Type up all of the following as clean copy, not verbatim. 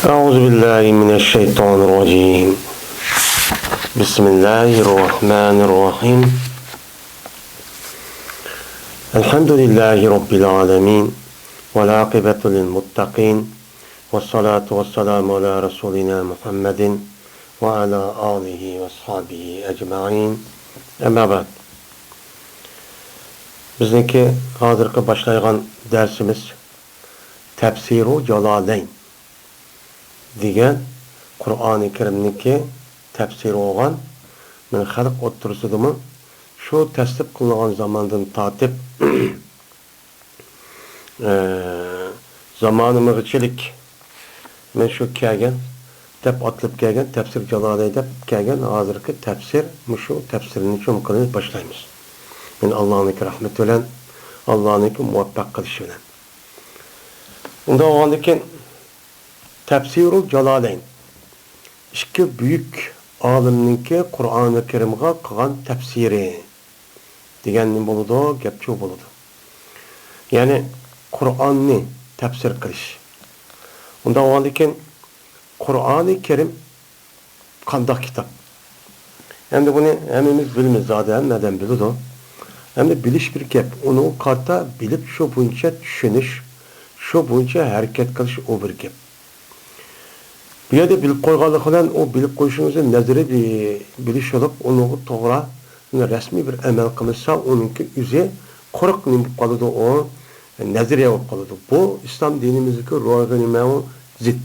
أعوذ بالله من الشيطان الرجيم. بسم الله الرحمن الرحيم. الحمد لله رب العالمين والعاقبة للمتقين والصلاة والسلام على رسولنا محمد وعلى آله وصحبه أجمعين. أما بعد. Bizniki hozirgi boshlayotgan darsimiz Tafsiru Jalolayn degan Qur'oni Karimniki tafsiri bo'lgan. Men xalq o'ttirsidimi shu tasdib qilingan zamondan tortib zamonimizchilik men shu kelgan deb otilib kelgan Tafsir Jalolayn deb kelgan hozirgi tafsir shu tafsirni chum qilib boshlaymiz. Men Allohning rahmati bilan, Allohning muvaffaq qilishi bilan. Unda olgandan keyin Tafsirul Jalolayn ikki buyuk olimninki Qur'oni Karimga qilgan tafsiri degan nima bo'ladi? Gapchi bo'ladi. Ya'ni Qur'onni tafsir qilish. Unda olgandan keyin Qur'oni Karim qanday kitob? Endi buni hammamiz bilamiz zaten, neden biladi? Hem de biliş bir gap. Onu karta bilip şu boyunca düşünüş, şu boyunca hareket kılış o bir gap. Bir yerde bilip koyganlık olan o bilip koyuşunuzun nazarı bir biliş olup onu doğru resmi bir emel kılırsa onunki yüze kork nimip kalıdı o nazarıya olup kalıdı. Bu İslam dinimizdeki ruhani zid.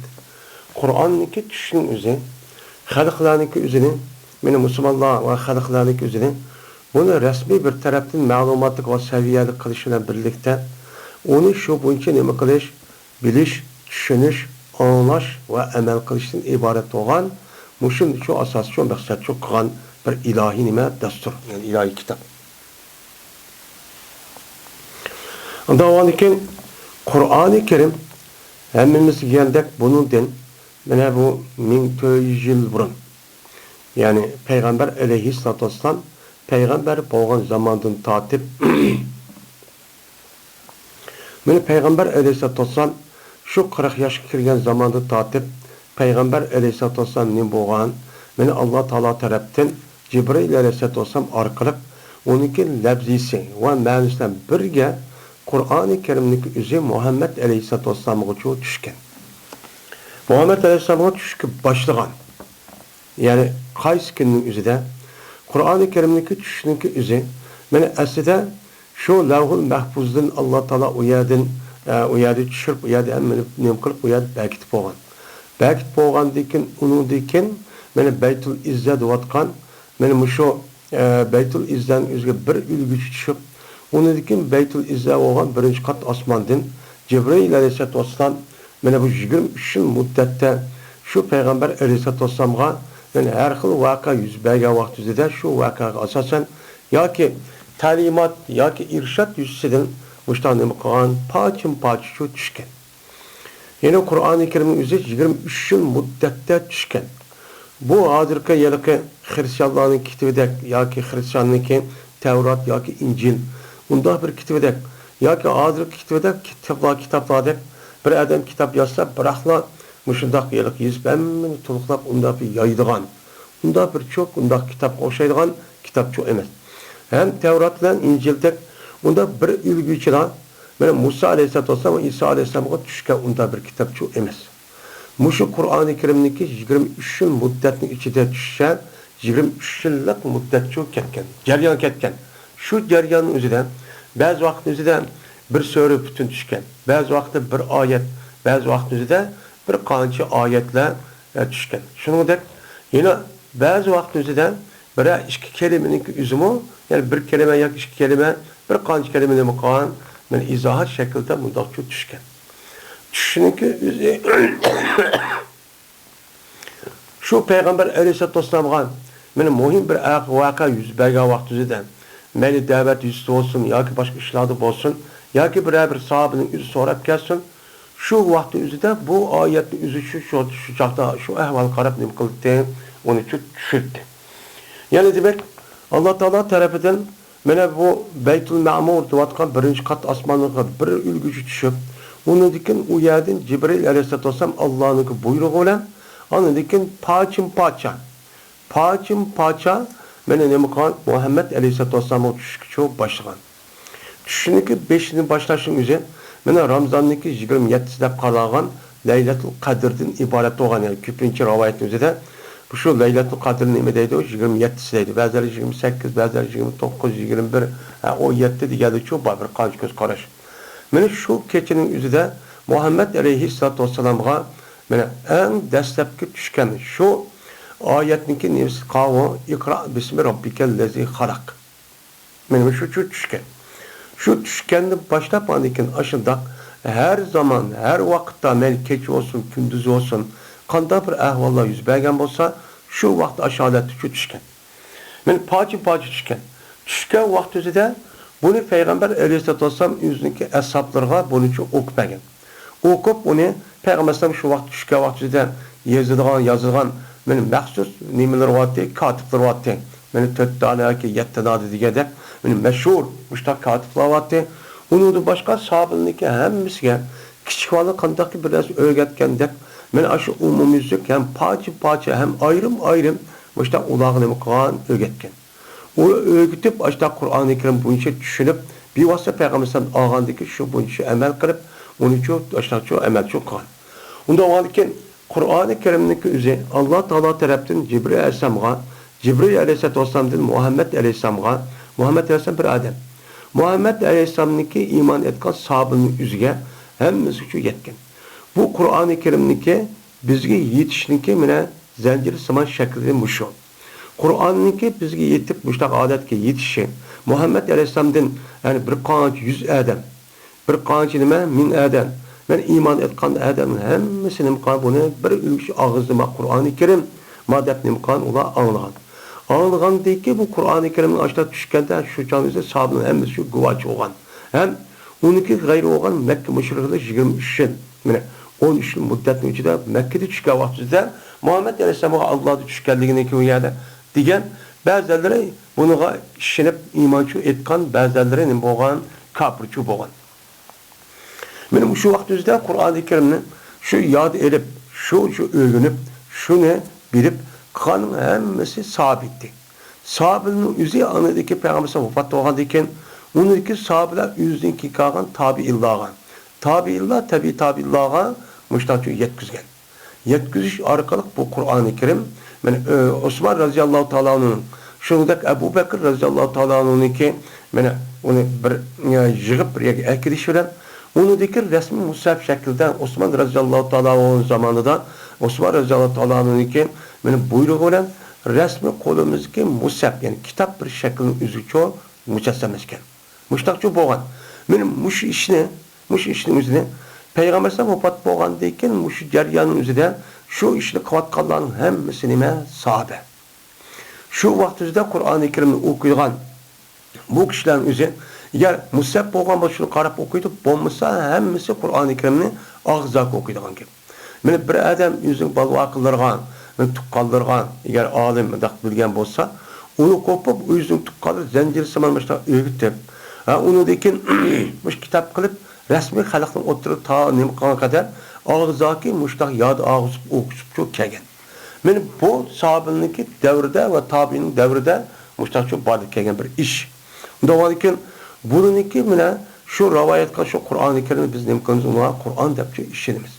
Kur'an'ınki düşünün yüze, halıklarınki yüzünün, benim Müslümanlar ve halıklarınki yüzünün bunu resmi bir taraftan ma'lumotlik va saviyalik qilish bilan birlikda uni shu bo'yicha nima qilish, bilish, tushunish, anglash va amal qilishdan iborat bo'lgan, shu asos, shu maqsad, shu qilgan bir ilohiy nima dastur, ya'ni ilohiy kitob. Unda o'nkin Qur'oni Karim hammamiz degandek buningdan mana bu 1400 yil burun, ya'ni payg'ambar alayhissalatu vassalam Peygamber bo'lgan zamandan tatip meni Peygamber aleyhissalatu vesselam şu 40 yaşga kirgan zamanda tatip Peygamber aleyhissalatu vesselam ne bo'lgan meni Alloh taolo tarafdan Jibril aleyhissalatu vesselam orqali oniki labzisi va ma'nosidan birga Qur'oni Karimniki o'zi Muhammad aleyhissalatu vesselamga tushgan. Muhammad aleyhissalomga tushib boshlagan. Ya'ni qaysi kunning o'zida Qur'oni Karimniki tushuniki o'zi mana aslida shu Lavhul Mahfuzdan Alloh taolo u yerda tushirib, u yerda nima qilib, u yerda bekitib bo'lgan. Bekitib bo'lgandan keyin uningdan keyin mana Baytul Izza deyotgan, mana shu Baytul Izzdan o'ziga bir ulguchi tushib, undan keyin Baytul Izza bo'lgan birinchi qat osmondan Jibril alayhissalatu vassalam mana bu 23 yil muddatda shu payg'ambar alayhissalatu vassalamga yani her xil vaka yüz bergen vaqtida şu vakaga asosan yoki ta'limot yoki irshad yuzasidan mushtan nima qilgan parcha shu tushgan. Ya'ni Qur'oni Karimning o'zi 23 yil muddatda tushgan. Bu hozirgi yilgi xristianlarning kitobidek yoki xristianniki Tavrat yoki Injil unda bir kitobidek yoki hozirgi kitobidek kitoblardek bir adam kitap yozsa biroqla Muşundaq yılıq yüz bəmmini tuluqlap unda bir yaydıgan. Unda bir çok unda kitap qoşaydıgan kitap çok emas. Hem Tevrat ile İncil'dek unda bir ülgüçüla benim Musa aleyhissalatu vesselam ve İsa aleyhissalam'a düşken unda bir kitap çok emas. Muşu Kur'an-ı Kerim'deki 23 yıl müddetinin içinde düşen 23 yıllık müddet çok ketken. Ceryan ketken. Şu ceryanın üzerinden bazı vakit üzerinden bir sure bütün düşken. Bazı vakit bir ayet, bazı vakit üzerinden bir qancha oyatlar tushgan. Shuningdek, yana ba'zi vaqt o'zida bir ikki kalimaning o'zimi, ya'ni bir kalima yoki ikki kalima, bir qancha kalimani muqon, mana izohat shaklida bundoq tushgan. Tushishniki o'zi shu payg'ambar alayhissalatu vassalamga mana muhim bir voqea yuz bergan vaqt o'zida, mayli da'vat yuzida bo'lsin yoki boshqa ishlarda bo'lsin, yoki bir sahobaning o'zi so'rab kelsin, şu vakti üzerinde bu ayetin üzü şu çağda şu ehval qarab nima qildi, onu tushirdi. Yani demek Allah Teala tarafından mana bu Beytul Ma'mur deyotgan birinchi qat osmonga bir ulguchi tushib, Ondan keyin u yerdan Cibril aleyhissalom Allohning buyrug'i bilan ondan keyin parça mana nima qilgan Muhammad aleyhissalomga tushishga boshlagan. Tushuniki 5'ini başlaşın üzere mana Ramazonniki 27 deb qaragan Laylatul Qadrdan iborat bo'lgan, yani ko'pincha rivoyatning o'zida bu shu Laylatul Qadr nima deydi? 27 deydi. Ba'zilar 28, ba'zilar 29, 21, 17 deganda-ku bir qancha ko'z qarash. Mana shu kechining o'zida Muhammad alayhissalatu vassalamga mana eng dastlabki tushgan shu oyatniki nimasi qavo iqro bismi robbikal lezi xalaq. Mana shu tushgan. Şu düşkenden başlap andikin aşındak her zaman, her vakitte melkeç olsun, gündüz olsun, kanda bir ahvallar yüz bergen olsa şu vakit aşağıda şu düşken. Men parça düşken. Düşken vakti de bunu Peygamber Aleyhisselatü Vesselam yüzündeki hesaplarına bunu çok okup bergen. Okup bunu Peygamber Aleyhisselam şu vakti düşken vakti de yazılgan benim məxsus nimeler vardı, katipler vardı. Benim 4 tane ki 7 tane digedek benim meşhur müştak katipler vardı. Onu da başka sahabınınki hemmisiga kichik vala qandaq biraz öğretgendek men aşı umumizlik hem parça hem ayrım müştak ulağını qan öğretgen. O öğretip aşta Kur'an-ı Kerim buncha düşünüp bir vasıta Peygamber'den ağandaki şu buncha amel qilib onu çok aşta çok amel çok qan. Unda olarken Kur'an-ı Kerim'deki üzeri Allah Teala tarafından Cibril Aleyhisselam'a Cibril Aleyhisselam'dan Muhammed Aleyhisselam'a Muhammed Aleyhisselam bir adam. Muhammed Aleyhisselam'daki iman etken sahabının üzerine hemmisi şu yetken. Bu Kur'an-ı Kerim'deki bizge yetişinki mine zincir saman şeklinde muşu. Kur'an'daki bizge yetip müştak adetke yetişin. Muhammed Aleyhisselam'dan yani bir kanç 100 adam. Bir kanç nime 1000 adam. Ben iman etken adamın hemmisini imkan bunu bir üç ağızlıma Kur'an-ı Kerim madetini imkan ola anlayan. Anlagandaki bu Kur'an-ı Kerim'in aşağı düşkende şu canlısı sahabının hemmisi şu güvaç olan. Hem 12 gayrı olan Mekke müşrikleri 23 yıl. Yani 13 yıl müddetin içinde Mekke'de düşken vaktinde Muhammed Aleyhisselam'a Allah'da düşkenliğini ki o yerde diyen bazıları bunu işinip imançı etken bazıları boğan kapırçı boğan. Benim şu vaktimizde Kur'an-ı Kerim'in şu yad edip, şu öğrenip, şunu bilip kanın hemmesi sabitti. Sahabinin yüzü anıdaki Peygamber'e vefat olgandayken onundaki sahabeler yüzündeki kalan tabi-illah'a. Tabi-illah tabi-illah'a müştakçı yetkizgen. Yetkizmiş arkalık bu Kur'an-ı Kerim. Yani Osman radıyallahu ta'ala'nın şuradaki Ebu Bekir radıyallahu ta'ala'nın ki yani onu bir yığıp bir ekiliş veren onundaki resmi mushaf şekilde Osman radıyallahu ta'ala'nın zamanında Osman radıyallahu ta'ala'nın ki yani buyruğu olan resmi kolumuzdaki mushaf yani kitap bir şeklinin üzücü mücessemleşken. Müştakçı boğan. Benim muş işinin üzerine Peygamber'e vefat boğandayken muş ceryanın üzerine şu işini kıvatkalların hemmisine sahabe. Şu vaktimizde Kur'an-ı Kerim'i okuyulan bu kişilerin üzerine eğer mushaf boğan başını qarab okuydu, olmasa hemmisi Kur'an-ı Kerim'i ağızdak okuyduğun gibi. Yani bir adam yüzün balı akıllargan, tuqqanlargan, eğer alim bilgen bolsa, onu kopup yüzün tuqqanlar zincir samanmışlar öğütüp, onu dekin kitap kılıp resmi halkın oturup ta nimqana kadar ağızdaki müştak yadı ağızıp okusup çok kegen. Yani bu sahabiniki devrede ve tabiinin devrede müştak çok bardık kegen bir iş. Doğalıken bununki mine şu ravayetka şu Kur'an-ı Kerim'i biz nimqanız ona Kur'an depçe işledimiz.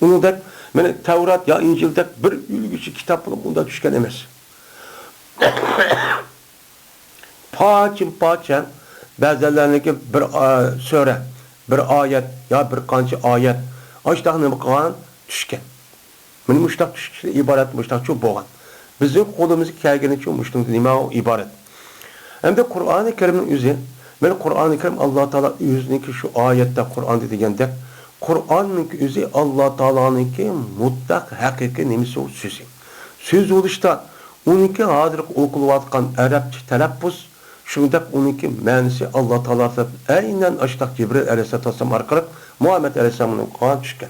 Onu da yani Tevrat ya İncil'de bir ülgücü kitap bulup bunda düşken emez. Paçın bazılarındaki bir söre, bir ayet ya bir kançı ayet açtağını mıqan düşken. Yani müştak düşken ibaret müştak çok boğan. Bizim kolumuzu kelgeni çok müştak nima ibaret. Hem de Kur'an-ı Kerim'in yüzü, ben Kur'an-ı Kerim Allah Teala yüzündeki şu ayette Kur'an dediğinde Kur'an'ın yüzü Allah Teala'nınki mutlak hakiki nemisi o sözü. Söz oluşta onunki hazır okulatkan Arapça telaffuz şundak onunki manisi Allah Teala aynen açtak Cibril Aleyhisselam arkalık Muhammed Aleyhisselam'ın Kur'an düşken.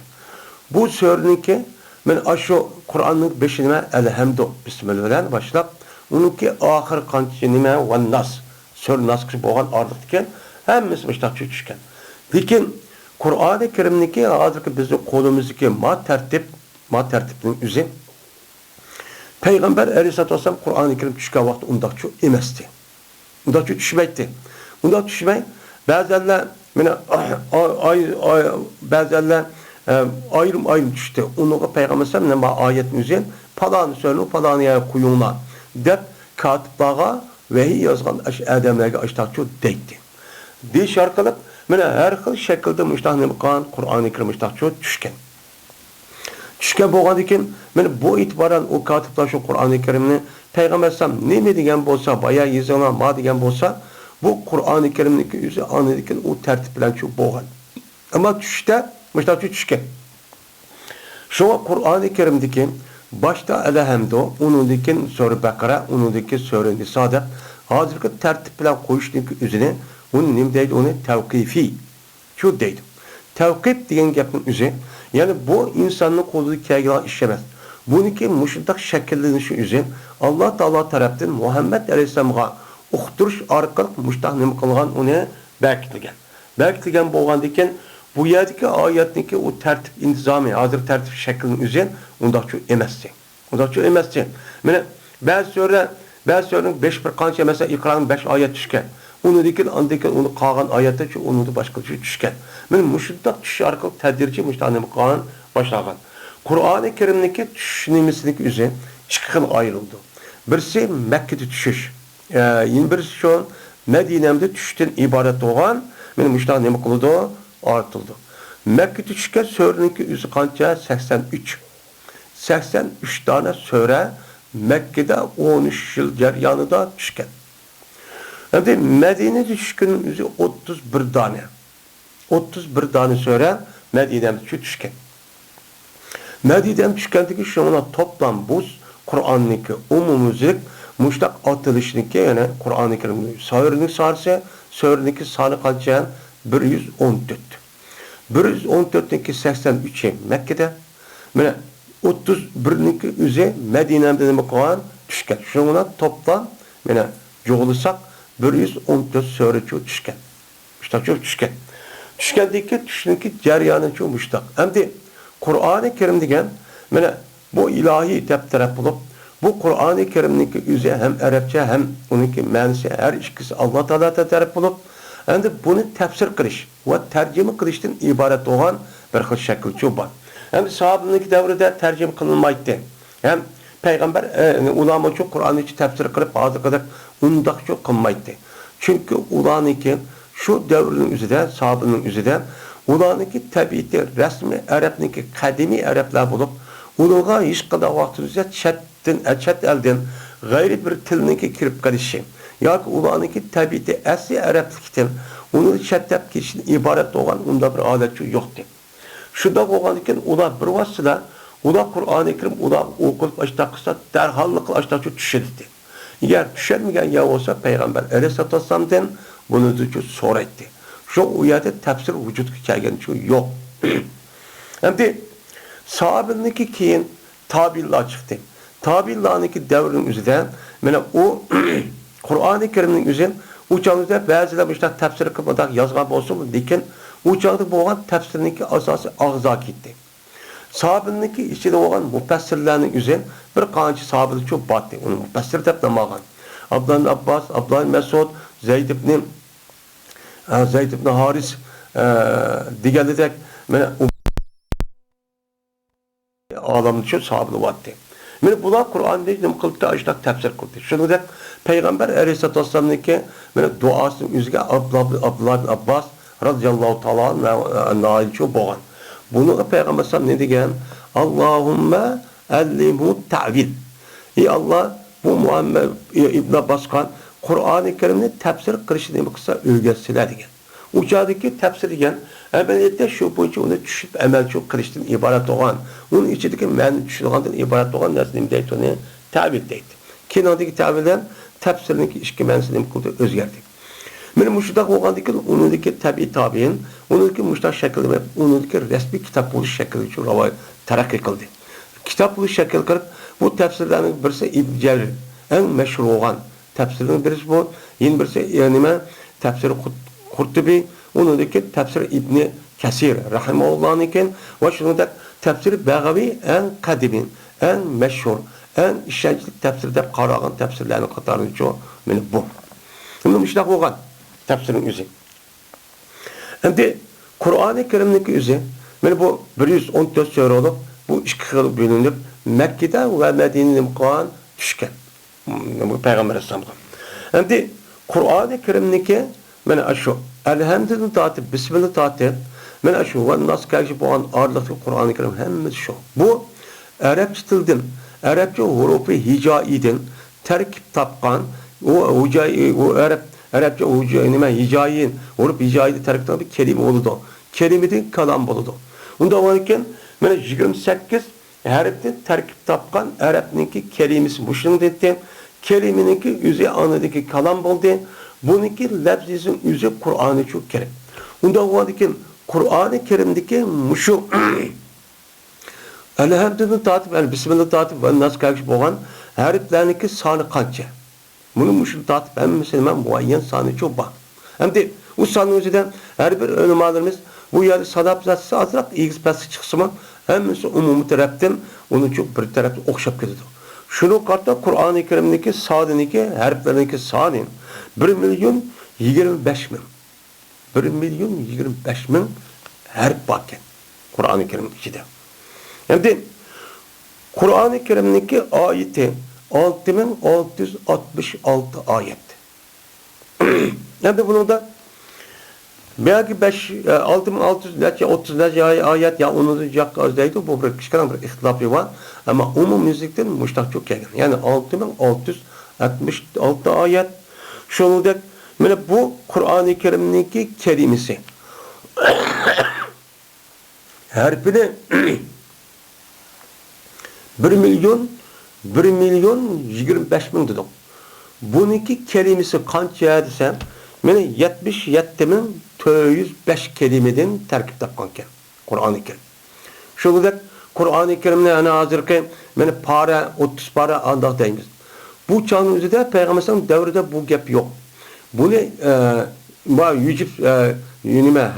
Bu söreniki ben aşu Kur'an'ın 5'ine elhamdü bismillah başlap onunki ahir kançı nime ve nas sör nas kişi boğan ardıkken hemmisi baştak düşken. Lakin Qur'oni Karimniki hozirgi bizning qo'limizdagi ma tartibning o'zi Payg'ambar alayhisolatu vasallam Qur'oni Karim tushgan vaqt undaqcha emasdi. Undaqcha tushmaydi. Undaq tushmay ba'zanlar mana ba'zanlar ayrım tushdi. Unuga Payg'ambar sallam nima oyatni o'zi falon so'ni faloniga qo'yinglar deb katiblarga vahiy yozgan odamlarga ashtaqchu deydi. Deyish orqali mana har xil shaklda mushtahni Qur'oni Karim mushtaqchu tushgan. Tushgan bo'lgan ekan, mana bu e'tiboran u katiblar shu Qur'oni Karimni Payg'ambar sallam nima degan bo'lsa, boya yozilgan ma degan bo'lsa, bu Qur'oni Karimniki o'zi anadikin u tartib bilan shu bo'lgan. Ammo tushda mushtaqchu tushgan. Shu Qur'oni Karimdagi başta Alhamdu, unundaki Sure Bakara, unundaki Sure Nisa'da hozirgi tartib bilan qo'yishning o'zini uni nima deydi? Uni tavqifiy. Shu deydi. Tavqif degan gapning o'zi, ya'ni bu insonning qo'lida kelgan ish emas. Buniki mushundaq shakllanishi o'zi Alloh taolo tarafdan Muhammad alayhisolamga uqtirish orqali mushtaq nima qilgan uni Bektilgan bo'lgandan keyin bu yerdagi oyatniki u tartib intizomi, hozir tartib shaklining o'zi undaqcha emasdi. Mana ba'zi so'raning 5 bir qancha mesela Iqroning 5 oyat tushgan. Undan uni qolgan oyatda uni boshqacha tushgan. Mana mushundaq tushish orqali tadrijiy mushtaqni qilgan boshlagan. Qur'oni Karimniki tushunimizniki o'zi ikki xil ayrildi. Birisi Makkada tushish, yana birisi shu Madinamda tushishdan iborat bo'lgan. Mana mushtaq nima qildi? Artıldı. Mekke'de çıkan sureninki yüzü kança 83. 83 tane sure Mekke'de 13 yıl ceryanında çıkan. Hem de Medine'de çıkan yüzü 31 tane. 31 tane sure Medine'de çıkan. Medine'de çıkandaki şuna toplam bu Kur'an'nınki umumuzluk muştak atılışınki yani Kur'an-ı Kerim'in surenin sarısı, sureninki sanı kança 114. 114'teki 83'e Mekke'de, mana 31'ninki o'zi Madina'da nima qilgan tushgan. Shuna toplam mana yo'g'lisak 114 sura tushgan. Mushtaq tushgan. Tushgandagi tushniki jarayoni shu mushtaq. Endi Qur'oni Karim degan mana bu ilohiy deb taraf bo'lib, bu Qur'oni Karimniki o'zi ham arabcha ham uniki ma'nosi har ikkisi Alloh taolo taraf bo'lib, endi buni tafsir qilish va tarjima qilishdan iborat bo'lgan bir xil shakl bor. Endi sahobaning davrida tarjima qilinmaydi. Ham payg'ambar ulamo shu Qur'onni tafsir qilib hozirgidek undaq shu qilmaydi. Chunki ularniki shu davrning o'zida, sahobaning o'zida ularniki tabiati rasmiy arabniki qadimiy arablar bo'lib, ularga hech qanday vaqtida chet eldan g'ayri bir tilniki kirib qolishi yoki ularniki tabiati asli arablikdan uni chettab ketishdan iborat bo'lgan unda bir holat yo'qdi. Shunda bo'lgan ekan ular bir vosita ular Qur'oni Karim ular o'qib ashta qilsa darhollik ashta tushirdi. Agar tushirmagan ya bo'lsa payg'ambar alayhisolatu vasallamdan buni uchun so'raydi. Shu u yerda tafsir vujudga kelganicha yo'q. Endi sahobalarniki keyin tabiinlar chiqdi. Tabiinlarniki davrining o'zida mana u Qur'oni Karimning o'zi u chog'da ba'zilar bunaqa tafsir qilib yozgan bo'lsa, lekin u chog'da bo'lgan tafsirniki asosi og'zo ketdi. Sahobalarniki ichida bo'lgan mufassirlarning o'zi bir qancha sahobalar cho'p botdi. Uni mufassir deb namagan. Abdullah ibn Abbas, Abdullah ibn Mas'ud, Zayd ibn Haris deganidek mana olamni shu sahobalar botdi. Mana bular Qur'onni nima qildi, ashtak tafsir qildi. Shuningdek payg'ambar alayhisolatu vasallamniki mana duosining o'ziga Abdullah ibn Abbas radhiyallohu ta'ala anhu bo'lgan. Buni payg'ambar sallam ne degan? Allohumma allimhu ta'vil. Ey Alloh, bu Muhammad ibn Abbasgan Qur'oni Karimni tafsir qilishni nima qilsa o'rgatsinlar degan. Uçadaki tafsir degan amaliyotda shu bo'yicha uni tushib amal qilishdan iborat bo'lgan. Uning ichidagi ma'ni tushungandan iborat bo'lgan narsani deydi, uni ta'vil deydi. Kinodagi ta'vildan tafsirniki ikki ma'nosini nima qildi, o'zgardi. Mana mushundaq bo'lgandan keyin uningdagi tabiiy tabiin, uningdagi mushtaq shakli va uningdagi rasmiy kitob bo'lish shakli uchun ravoy taraqqiy qildi. Kitob bo'lish shakl qilib, bu tafsirlarning birisi Ibn Jarir, eng mashhur bo'lgan tafsirning birisi bu, yana birisi nima? Tafsir Qurtubi, uningdagi tafsir Ibn Kesir rahimehullah'nınkin ve şunundak tefsir Begavi en kadimin, en meşhur, en işençlik tefsirde qaragan tefsirlerinin qatarını çoğu bu. Şimdi müştak olgan tefsirin üzü. Şimdi Kur'an-ı Kerim'deki üzü bu 114 sure olup bu iki kıl bölünüp Mekke'de ve Medine'de Kur'an düşken. Bu Peygamber Aleyhisselam'dan. Şimdi Kur'an-ı Kerim'deki şu elhamdülillah tatip, bismillah tatip şu ve nasıl karşı bu an ağırlıklı Kur'an-ı Kerim hemmesi şu. Bu Arapça tilden, Arapça hurufu hicaiden terkip tapkan o Arapça hicayin hurufu hicaiden terkip tapkan bir kelime oldu. Kelimeden kalam buludu. Bunda varken 28 harften terkip tapkan Arap'nınki kelimesi muşun dedi. Kelimeninki yüze anadaki kalam buldu. Bununki lafzizin yüze Kur'an-ı çok kerim. Bunda varken Kur'an-ı Kerim'deki muşu elhamdülillah tatip, bismillah tatip ve nasıl karşı boğan harflerinki sanı kança. Bunun muşu tatip hem mesela muayyen sanı çok bak. Hem de bu sanı yüzden her bir önümalarımız bu yani sanat zatsı azrak ilgisi pası çıksın mı hemmisi umumi taraftan onun çok bir taraftan okşap gidiyor. Şunu kartta Kur'an-ı Kerim'deki sadiniki harflerinki sadin 1.025.000 1.025.000 harf varken Kur'an-ı Kerim'in içinde. Hem de Kur'an-ı Kerim'deki ayeti 6.666 ayet. Hem de bunu da belki 6.630 ayet ya unutacak azdaydı. Bu bir kışkıran bir ihtilafı var. Ama umum müzikten müştak çok yaygın. Yani 6.666 ayet. Şunu da bu Kur'an-ı Kerim'deki kelimesi. Harfine 1.025.000 dedik. Bununki kelimesi kança desem 77.405 kelimeden terkip tapkanken Kur'an-ı Kerim. Şöyle Kur'an-ı Kerim'de yani hazırki para 30 para andak deyimiz. Bu çağın üzerinde Peygamber'in devrinde bu gap yok. Bunu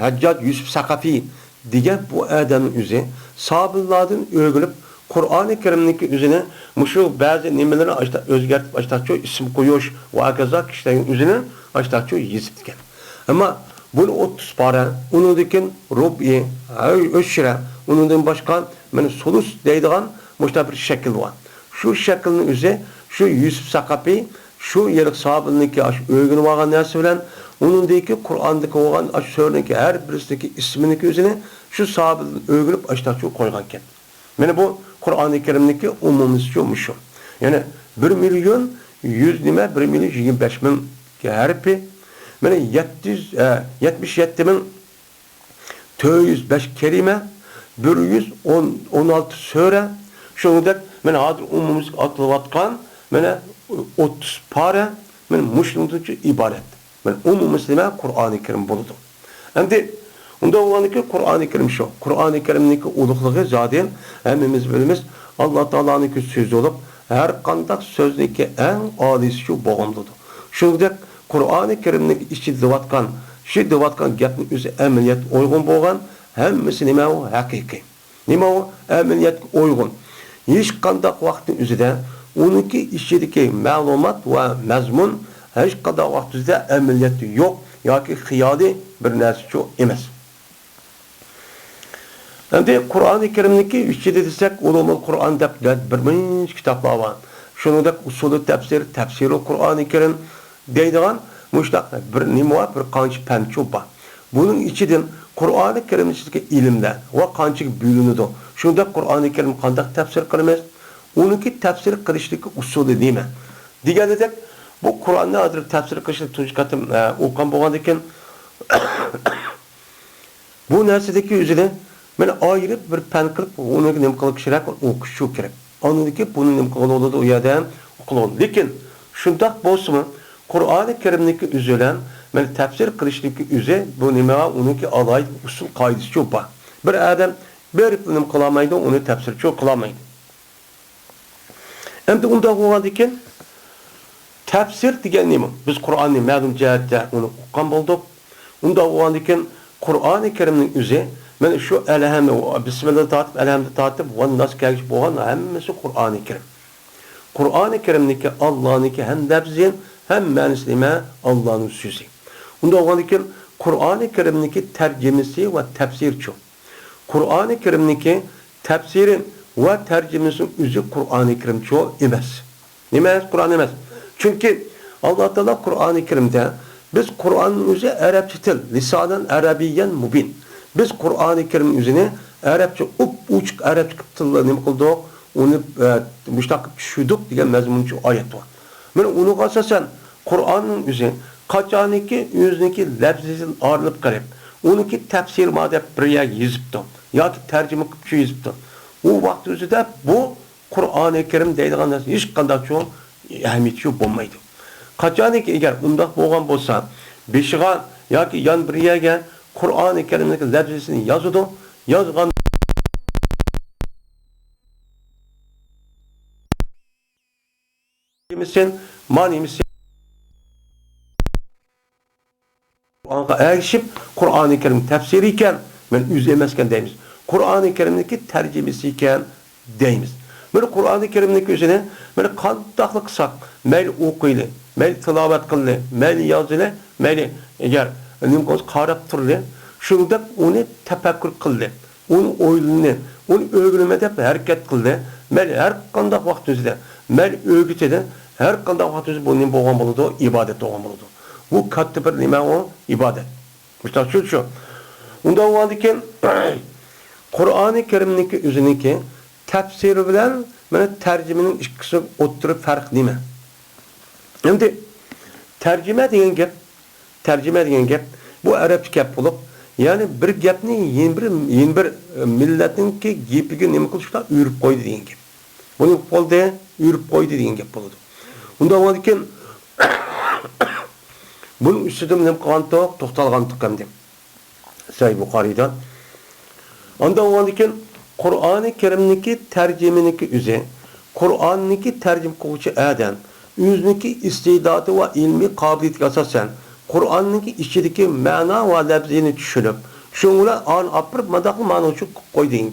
Haccat Yusuf Sakafi diye bu adamın üzeri sahabelerden övgülüp Kur'an-ı Kerim'deki üzerine şu bazı nimeleri özgertip açtıkça isim koyuş ve akaza kişilerin üzerine açtıkça yazıp ama bunu 30 para, onundakin rubi, öşre, onundan başka solus deydiğen bir şekil var. Şu şeklin üzerine şu Yusuf Sakafi şu yerik sahabındaki övgünü vargan nersi bilen onundaki Kur'an'daki olan söylediğindeki her birisindeki ismindeki üzerine şu sahabının övgünüp açtıkça koyganken. Bu Kur'an-ı Kerim'deki umumisi şu. Yani 1.125.000 harfi 77.405 kelime 116 sure şunu da hazır umumisi atılıvatkan 30 para muşlumdaki ibaret. Umumisi Kur'an-ı Kerim buldu. Şimdi onda olan ki Kur'an-ı Kerim şu. Kur'an-ı Kerim'deki uluklığı zaten hemimiz bilimiz Allah Teala'nın sözü olup her kandak sözdeki en alisi şu boğumludur. Şunda Kur'an-ı Kerim'deki içi dıvatkan, şu dıvatkan gapning üzü emniyet uygun boğan hemmisi nime o hakiki. Nime o emniyet uygun. Hiç kandak vaktin üzüde onunki içindeki malumat ve mezmun hiç kandak vaktin üzüde emniyeti yok. Ya ki hıyadi bir nersi çok emez. Şimdi Kur'an-ı Kerim'deki içinde desek ulumul Kur'an dep bir minç kitaplar var. Şunu da usulü tefsiri Kur'an-ı Kerim deydiğen müştak bir nime var, bir kanç pençu var. Bunun içinden Kur'an-ı Kerim'in içindeki ilimler ve kançık bölünüdür. Şunu da Kur'an-ı Kerim kandak tefsir kılmaz. Onunki tefsir kılıştaki usulü değil mi? Diğer dedek bu Kur'an'da adır tefsir kılıştaki tunç katım okuyan boğandaki bu nersedeki üzerine ayrı bir pen kılıp onu nemkalı kişiler okuşu gerek. Anladaki bunun nemkalı olduğu da o yerden okul. Lakin şundak bolsa Kur'an-ı Kerim'deki üzülen tefsir kılıştaki üze bu nema onunki alay usul kaidesi çok var. Bir adam bir nem kılamaydı onu tefsir çok kılamaydı. Hem de onda oğadaki tefsir diyen neymi? Biz Kur'an'ı məlum cəhətdə onu oxuyan bulduk. Onda oğadaki Qur'oni Karimning o'zi mana shu alhamni bismillah tatib alhamni tatib va nas kelgish bo'lgan hammasi Qur'oni Karim. Qur'oni Karimniki Allohniki ham lafzi ham ma'nosi nima? Allohning so'zi. Unda bo'lgandan Qur'oni Karimniki tarjimasi va tafsirchi. Qur'oni Karimniki tafsiri va tarjimasi o'zi Qur'oni Karimchi emas. Nima Qur'on emas? Chunki Alloh taolo Qur'oni Karimda biz Qur'onning o'zi arabcha til, lisonan arabiyyan mubin. Biz Qur'oni Karim o'zini arabcha uchiq arabcha tilda nima qildik? Uni mushtaq tushirdik degan mazmunchi oyat bor. Mana uni asosan Qur'onning o'zi qachoniki o'ziniki lafzidan ayrilib qarab, uniki tafsir ma deb bir yer yozibdi yoki tarjima qilib yozibdi. U vaqt o'zida bu Qur'oni Karim deydigan narsa hech qanday cho'ng ahamiyati bo'lmaydi. Qachoniki agar bundoq bo'lgan bo'lsa, beshiga yoki yon bir yerga Qur'oni Karimning lafzini yozadi, yozgan misin, manimisin Qur'onga erişip Qur'oni Karim tafsiri ekan, men o'z emaskan deymiz. Qur'oni Karimniki tarjimasi ekan deymiz. Mana Qur'oni Karimniki o'zini mana qandoqlik qilsak, mayli o'qiyli, mayli tilovat qildi, mayli yozili, mayli agar nimqos qarab turdi, shunda uni tafakkur qildi, uni o'ylini, uni o'rganma deb harakat qildi, mayli har qanday vaqt o'zida, mayli o'rgatadi, har qanday vaqt o'zida bu nim bo'lgan bo'ladi, ibodat bo'lgan bo'ladi. Bu katta bir nima o ibodat. Mushta shu. Unda o'lgandan Qur'oni Karimniki o'ziniki tafsiri bilan mana tarjimaning ikkisi o'tirib farq nima? Endi tarjima degan gap bu arabcha gap bo'lib, ya'ni bir gapni yeni bir millatningki gapiga nima qilishlar uyurib qo'ydi degan gap. Buni qo'lda uyurib qo'ydi degan gap bo'ladi. Unda o'lgandan bunun üstüdüm nem qantoq to'xtalgandik ham deb. Sahih Buxoriydan. Onda o'lgandan Qur'oni Karimniki tarjimaniki o'zi, Qur'onniki tarjim qiluvchi adam o'ziniki iste'dodi va ilmiy qobiliyatiga asosan Qur'onniki ichidagi ma'no va lafzini tushunib, shunga an apirib madaqli ma'nochi qo'ydi degan.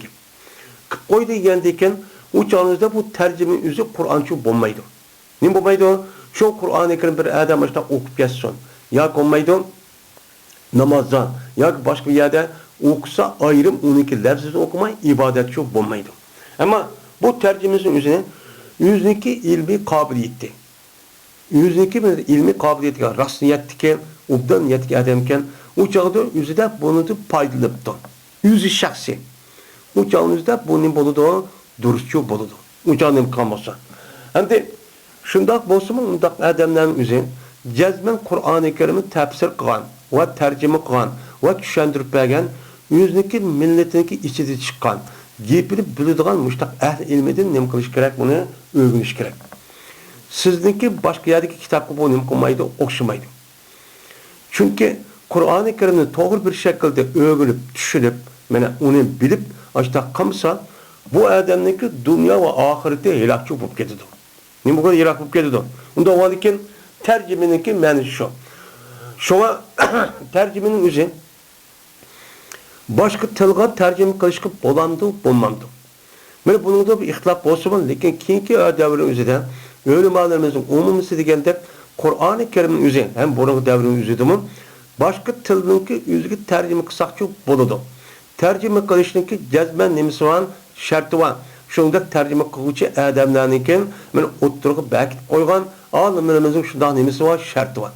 Qilib qo'ydi degandan u chog'ingizda bu tarjima o'zi Qur'onchi bo'lmaydi. Nima bo'lmaydi? Shu Qur'oni Karim bir adam mana o'qib ketsin. Yoki olmaydi namozda yoki boshqa bir yerda o'qisa ayrim uniki lafzini o'qimay ibodatchi bo'lmaydi. Ammo bu tarjimasining o'zini o'ziniki ilmiy qobiliyati. O'ziniki ilmiy qobiliyatiga rasmiyatga, obdan niyatga adamkan, u chog'da o'zida buni foydalanibdi. O'zi shaxsiy. U chog'ingizda buni bo'ladi, durustchi bo'ladi. U chog'ning qolmasa. Endi shundoq bo'lsa-mu, undaq odamlarning o'zi jazman Qur'oni Karimni tafsir qilgan va tarjima qilgan va tushuntirib bergan, o'ziniki millatiniki ichida chiqqan, gapini biladigan mushtaq ahli ilmidan nima qilish kerak, buni o'rganish kerak. Sizniki boshqa yerdagi kitobga bu nima qilmaydi, o'xshamaydi. Chunki Qur'oni Karimni to'g'ri bir shaklda o'rganib, tushunib, mana uni bilib, ashtaq qilsa, bu odamniki dunyo va oxiratda halokchi bo'lib ketadi. Nima bo'lib yiroq bo'lib ketadi. Unda o'lgandan tarjimaniki ma'nosi shu. Shunga tarjimaning o'zi boshqa tilga tarjima qilishga bo'lamdi, bo'lmamdi. Mana buningda bir ixtilof bo'lsa-mu, lekin keyingi davrning o'zida o'limalarimizning umumisi deganda Qur'oni Karimning o'zi ham burungi davrning o'zidami boshqa tilninki o'ziga tarjima qilsaqchi bo'ladi. Tarjima qilishniki jazman nimasi va sharti va shunda tarjima qiluvchi odamlarniki men o'ttirib bakit qo'ygan olimlarimizning shunday nimasi va sharti va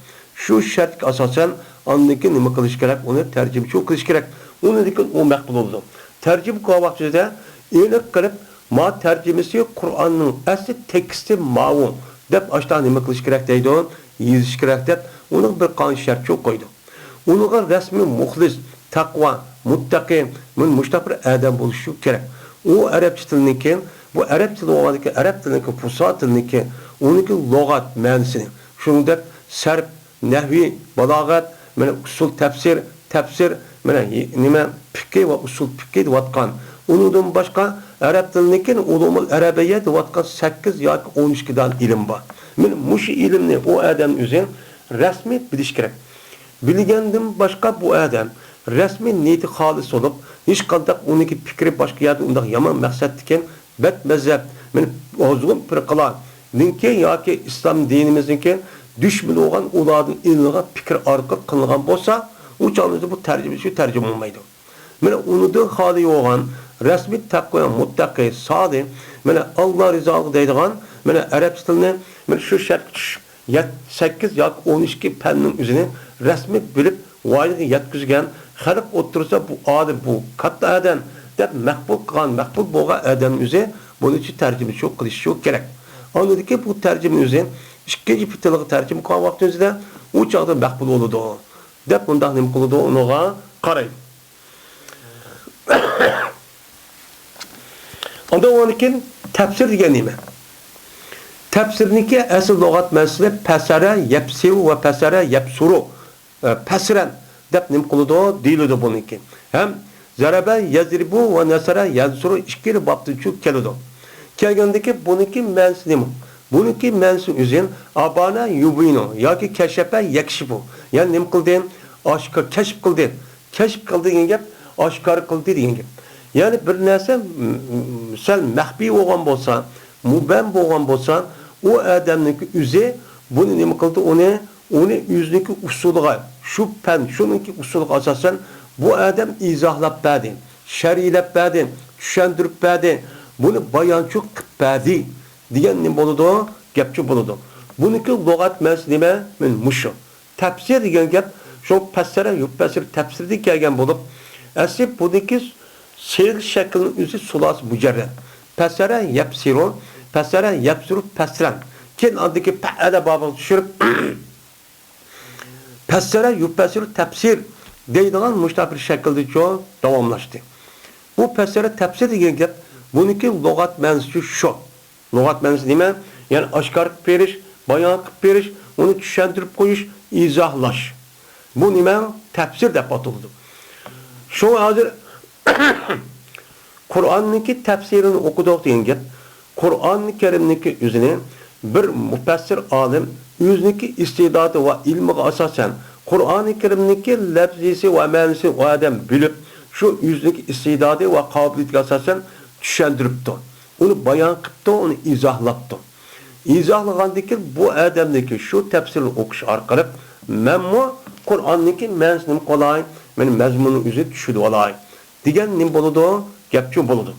shu shartga asosan andiki nima qilish kerak, uni tarjimchi qilish kerak. Uni lekin u maqbul bo'ldi. Tarjima qilgan vaqtida aniq qilib ma tarjimasi Qur'onning asli teksti ma'lum deb ashta nima qilish kerak deydi, yozish kerak deb uning bir qonun sharti qo'ydi. Unga rasmiy muxlis, taqvo, muttaqi, men mushtaqir odam bo'lishi kerak. U arabcha tilniki, bu arab tili bo'lganki, arab tilniki, fusha tilniki, uniki lug'at ma'nosini, shuningdek sarf, nahviy, balog'at, mana usul tafsir, mana nima fiqh va usul fiqh deyotgan. Undan boshqa arab tilniki ulumul arabiyya deyotgan 8 yoki 12 dan ilm bor. Men mush ilmni o odam o'zi rasmiy bilish kerak. Bilgandan boshqa bu odam rasmiy niyati xolis bo'lib, hech qanday uniki fikri boshqa yerda unday yomon maqsad ekan, bat mazhab, men ozg'un bir qilar. Ninki yoki islom dinimizniki dushman bo'lgan ulardan ilg'at fikr orqali qilingan bo'lsa, u chog'da bu tarjima bo'lmaydi. Mana unidan xoli bo'lgan rasmiy taqvo muttaqi sodi, mana Alloh rizolig'i deydigan, mana arab tilini mana shu shart 8 yoki 12 fanning o'zini rasmiy bilib voyaga yetkazgan xalq o'tirsa bu olim bu katta adam deb maqbul bo'lgan adam o'zi buni uchun tarjima qilish kerak. Anladiki bu tarjima o'zi ikkinchi fitilga tarjima qilgan vaqtimizda u chog'da maqbul bo'ladi deb bunday nima qiladi unaga qaraydi. Ondan onkin tafsir degan nima? Tafsirniki asl lug'at masala pasara yapsiu va pasara yapsuru. Pasran deb nima qiladi deyiladi buniki. Ham zaraba yazribu va nasara yansuru ikki bobda shu keladi. Kelgandiki buniki ma'nosi nima? Buniki ma'nosi o'zin abana yubino yoki kashafa yakshibu. Ya'ni nima qildi? Oshkor kashf qildi. Kashf qildi degan gap oshkor qildi degan gap. Yani bir narsa sal mahbi bo'lgan bo'lsa, mubam bo'lgan bo'lsa, u odamniki o'zi buni nima qildi? Uni o'ziniki usuliga, shu fan, shuningki usuliga asosan bu odam izohlab berdi, shar'iylab berdi, tushuntirib berdi, buni bayonchi qilib berdi degan nima bo'ladi? Gapchi bo'ladi. Buniki lug'at mas nima? Men mushu. Tafsir degan gap shu fassara, yufassir tafsirda kelgan bo'lib, asli buniki Seyir şeklinin üzü sulas mücerred. Pesere yapsirun, pesere yapsiru pesren. Ken adındaki pe'ede babını düşürüp pesere yuppesiru tefsir deydiğen müştah bir şekilde çok devamlaştı. Bu pesere tefsir diyen gap, bununki lügat mensucu şu. Lügat mensucu nime? Yani aşkar veriş, bayan veriş, onu düşendirip koyuş, izahlaş. Bu nime? Tefsir de patıldı. Şu hazır Kur'an'niki tefsirini okuduğu deyen gap, Kur'an-ı Kerim'niki üzerine bir müfessir alim yüzniki istidadı ve ilmiga asasen Kur'an-ı Kerim'niki lafzisi ve manisi o adam bilip şu yüzniki istidadı ve kabiliyeti asasen düşendiripti. Onu bayan kıptı, onu izahlattı. İzahlagandaki bu adamdaki şu tefsirini okuş arkalıp memmu Kur'an'niki manisini kolay, benim mezmunun üzerine düşüdü olay. Digen nim boludu, gapçu boludu.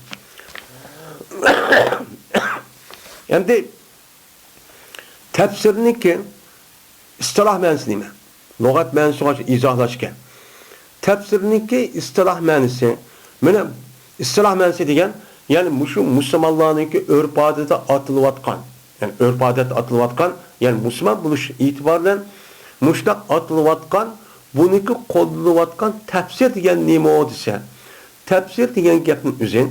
Endi tefsirniki istilah ma'nosi nima? Lug'at ma'nosini izohlashga. Tefsirniki istilah ma'nosi, mana istilah ma'nosi degan, ya'ni shu musulmonlarniki urf odatda atilayotgan, ya'ni urf odatda atilayotgan, ya'ni musulmon bo'lish e'tibordan mushtaq atilayotgan, buniki qo'llanayotgan tefsir degan nima desa, tefsir degan gapning o'zi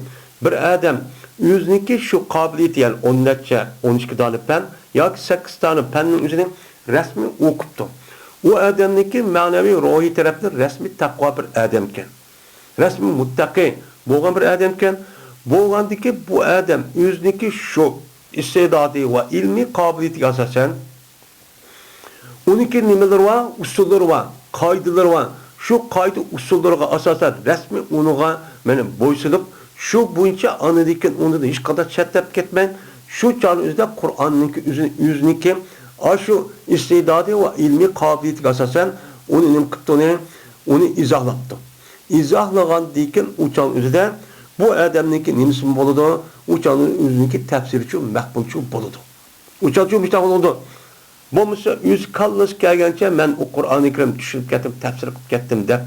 bir odam o'ziniki shu qobiliyati, ya'ni 12 dona fan yoki 8 dona fanning o'zini rasmiy o'qibdi. U odamniki ma'naviy ruhiy tarafdan rasmiy taqvo bir odam ekan. Rasmiy muttaqi bo'lgan bir odam ekan. Bo'lgandiki bu odam o'ziniki shu istedodi va ilmiy qobiliyatiga asosan uniki nimalar va usullari va qoidalar va shu qoida usullariga asosan rasmiy uniga meni bo'ysunib shu bo'yicha anadikin undan hech qanday chettab ketmay shu chog'ning o'zida Qur'onniki o'ziniki shu istedodi va ilmiy qobiliyatiga asosan uni nima qildi, uni izohlabdi. Izohlagandan u chog'ning o'zida bu odamniki nimasi bo'ladi? U chog'ning o'ziniki tafsirchi, maqbulchi bo'ladi. U chog'ning mustaqil bo'ladi. Bo'lmasa o'z kallas kelgancha men o Qur'onni Karim tushunib ketib, tafsir qilib ketdim deb.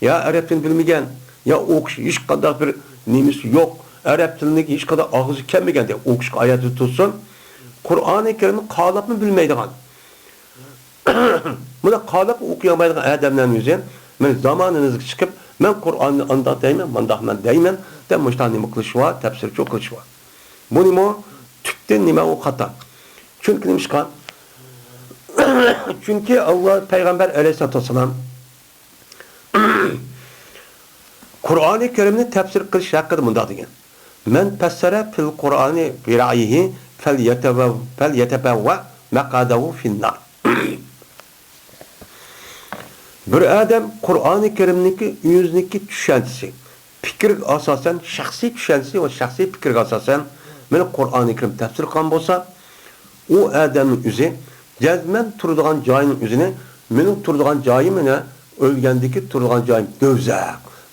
Ya arab tilini bilmagan, ya o'qish hech qanday bir nimasi yo'q. Arab tilini hech qanday og'zi kelmagan deb o'qishga oyatni tutsin. Qur'onni Karimni qalabni bilmaydigan. Buni qalab o'qiyamaydigan odamlarning o'zi men zamoninizga chiqib, men Qur'onni andoq deyman, mandaqman deyman, deb mushtan nima qilish va tafsirchi qilish va. Bu nima? Tutdan nima u xato. Chunki nima chiqqan? Çünkü Allah Peygamber Aleyhisselatü Vesselam Kur'an-ı Kerim'ni tefsir kılış hakkında bunda degan. Men fessere fil Kur'an'ı bi ra'yihi fel yetebevve maqadahu fin nar. Bir adam Kur'an-ı Kerim'deki yüzdeki düşüncesi, fikir asasen, şahsi düşüncesi ve şahsi fikir asasen, böyle Kur'an-ı Kerim tefsir kan bolsa, o adamın yüzü, cezmen turduğun cayının yüzüne, benim turduğun cayım ne? Ölgendeki turduğun cayım dövzek.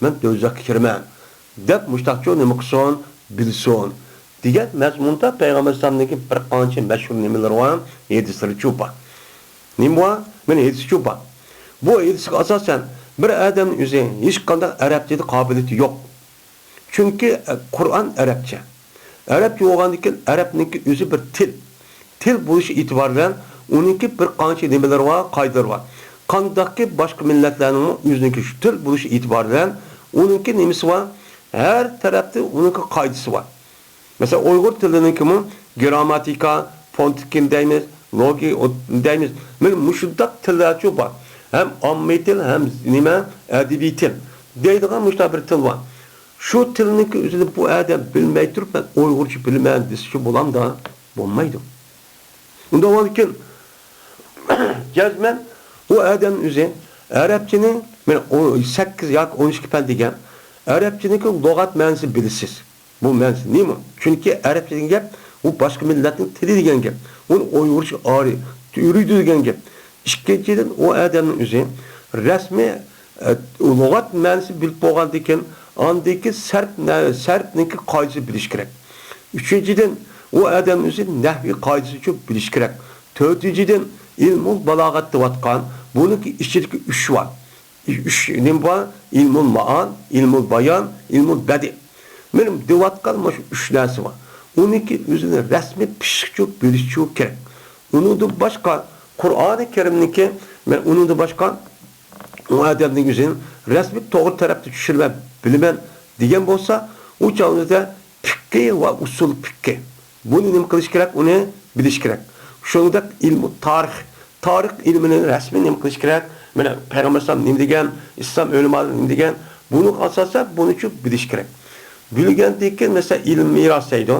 Ben dövzek kirmem. Dep müştakçı ne mıkson, bilson. Diğer mezmunda Peygamber Sallallahu bir kançı meşhur nimeler var, yedisleri çupa. Nim var? Ben yedisi çupa. Bu yedisi asasen bir adamın yüzü hiç kadar Arapçada kabiliyeti yok. Çünkü Kur'an Arapça. Arapça olgandaki Arap'nınki yüzü bir til. Til buluşu itibariyle onunki bir kançı nimeler var, kaydır var. Kandaki başka milletlerinin yüzündeki şu til buluşu itibariyle onunki nimesi var. Her tarafta onunki kaydısı var. Mesela Uygur tilinin kimi gramatika, fonetikin deyimiz, logi deyimiz. Böyle müşuddak tiller çok var. Hem ammi til hem nime edebi til. Deydiğen müştabir til var. Şu tilinin üzerinde bu adam bilmeyi durup ben Uygurca bilmeyen dişi bulam da bulmaydı. Onda var ki cezmen o adamın üzerinde Arapçının 8 yak 12 pen degen Arapçının logat mənisi bilisiz. Bu mənisi niye mi? Çünkü Arapçının gep bu başka milletin tili degen gep. Onu Uygurca ağrı, yürüydü degen gep. İkinciden o adamın üzerinde resmi logat mənisi bilip boğan deken andaki serpninki kaydısı biliş gerek. Üçüncüden o adamın üzerinde nehvi kaydısı çok biliş gerek. Dördüncüden ilmul balagat vatkan bununki içindeki üç var. Üç ne var? İlmul ma'an, ilmul bayan, ilmul bedi. Benim divatkan şu üç nersi var. Onunki üzerine resmi pişik çok biliş çok gerek. Onun da başka Kur'an-ı Kerim'deki onun da başka o adamın üzerine resmi doğru tarafta düşürmem, bilmem diyen olsa o çağımızda fikri ve usul fikri. Bunu ne kılış gerek, onu biliş gerek. Şunda ilmi tarih ilminin resmi ne kılış gerek. Mesela Peygamber Sallallahu ne degen, İslam ölümaları ne degen. Bunu asasa bunu çok biliş gerek. Bilgendeki mesela ilim miras deydi.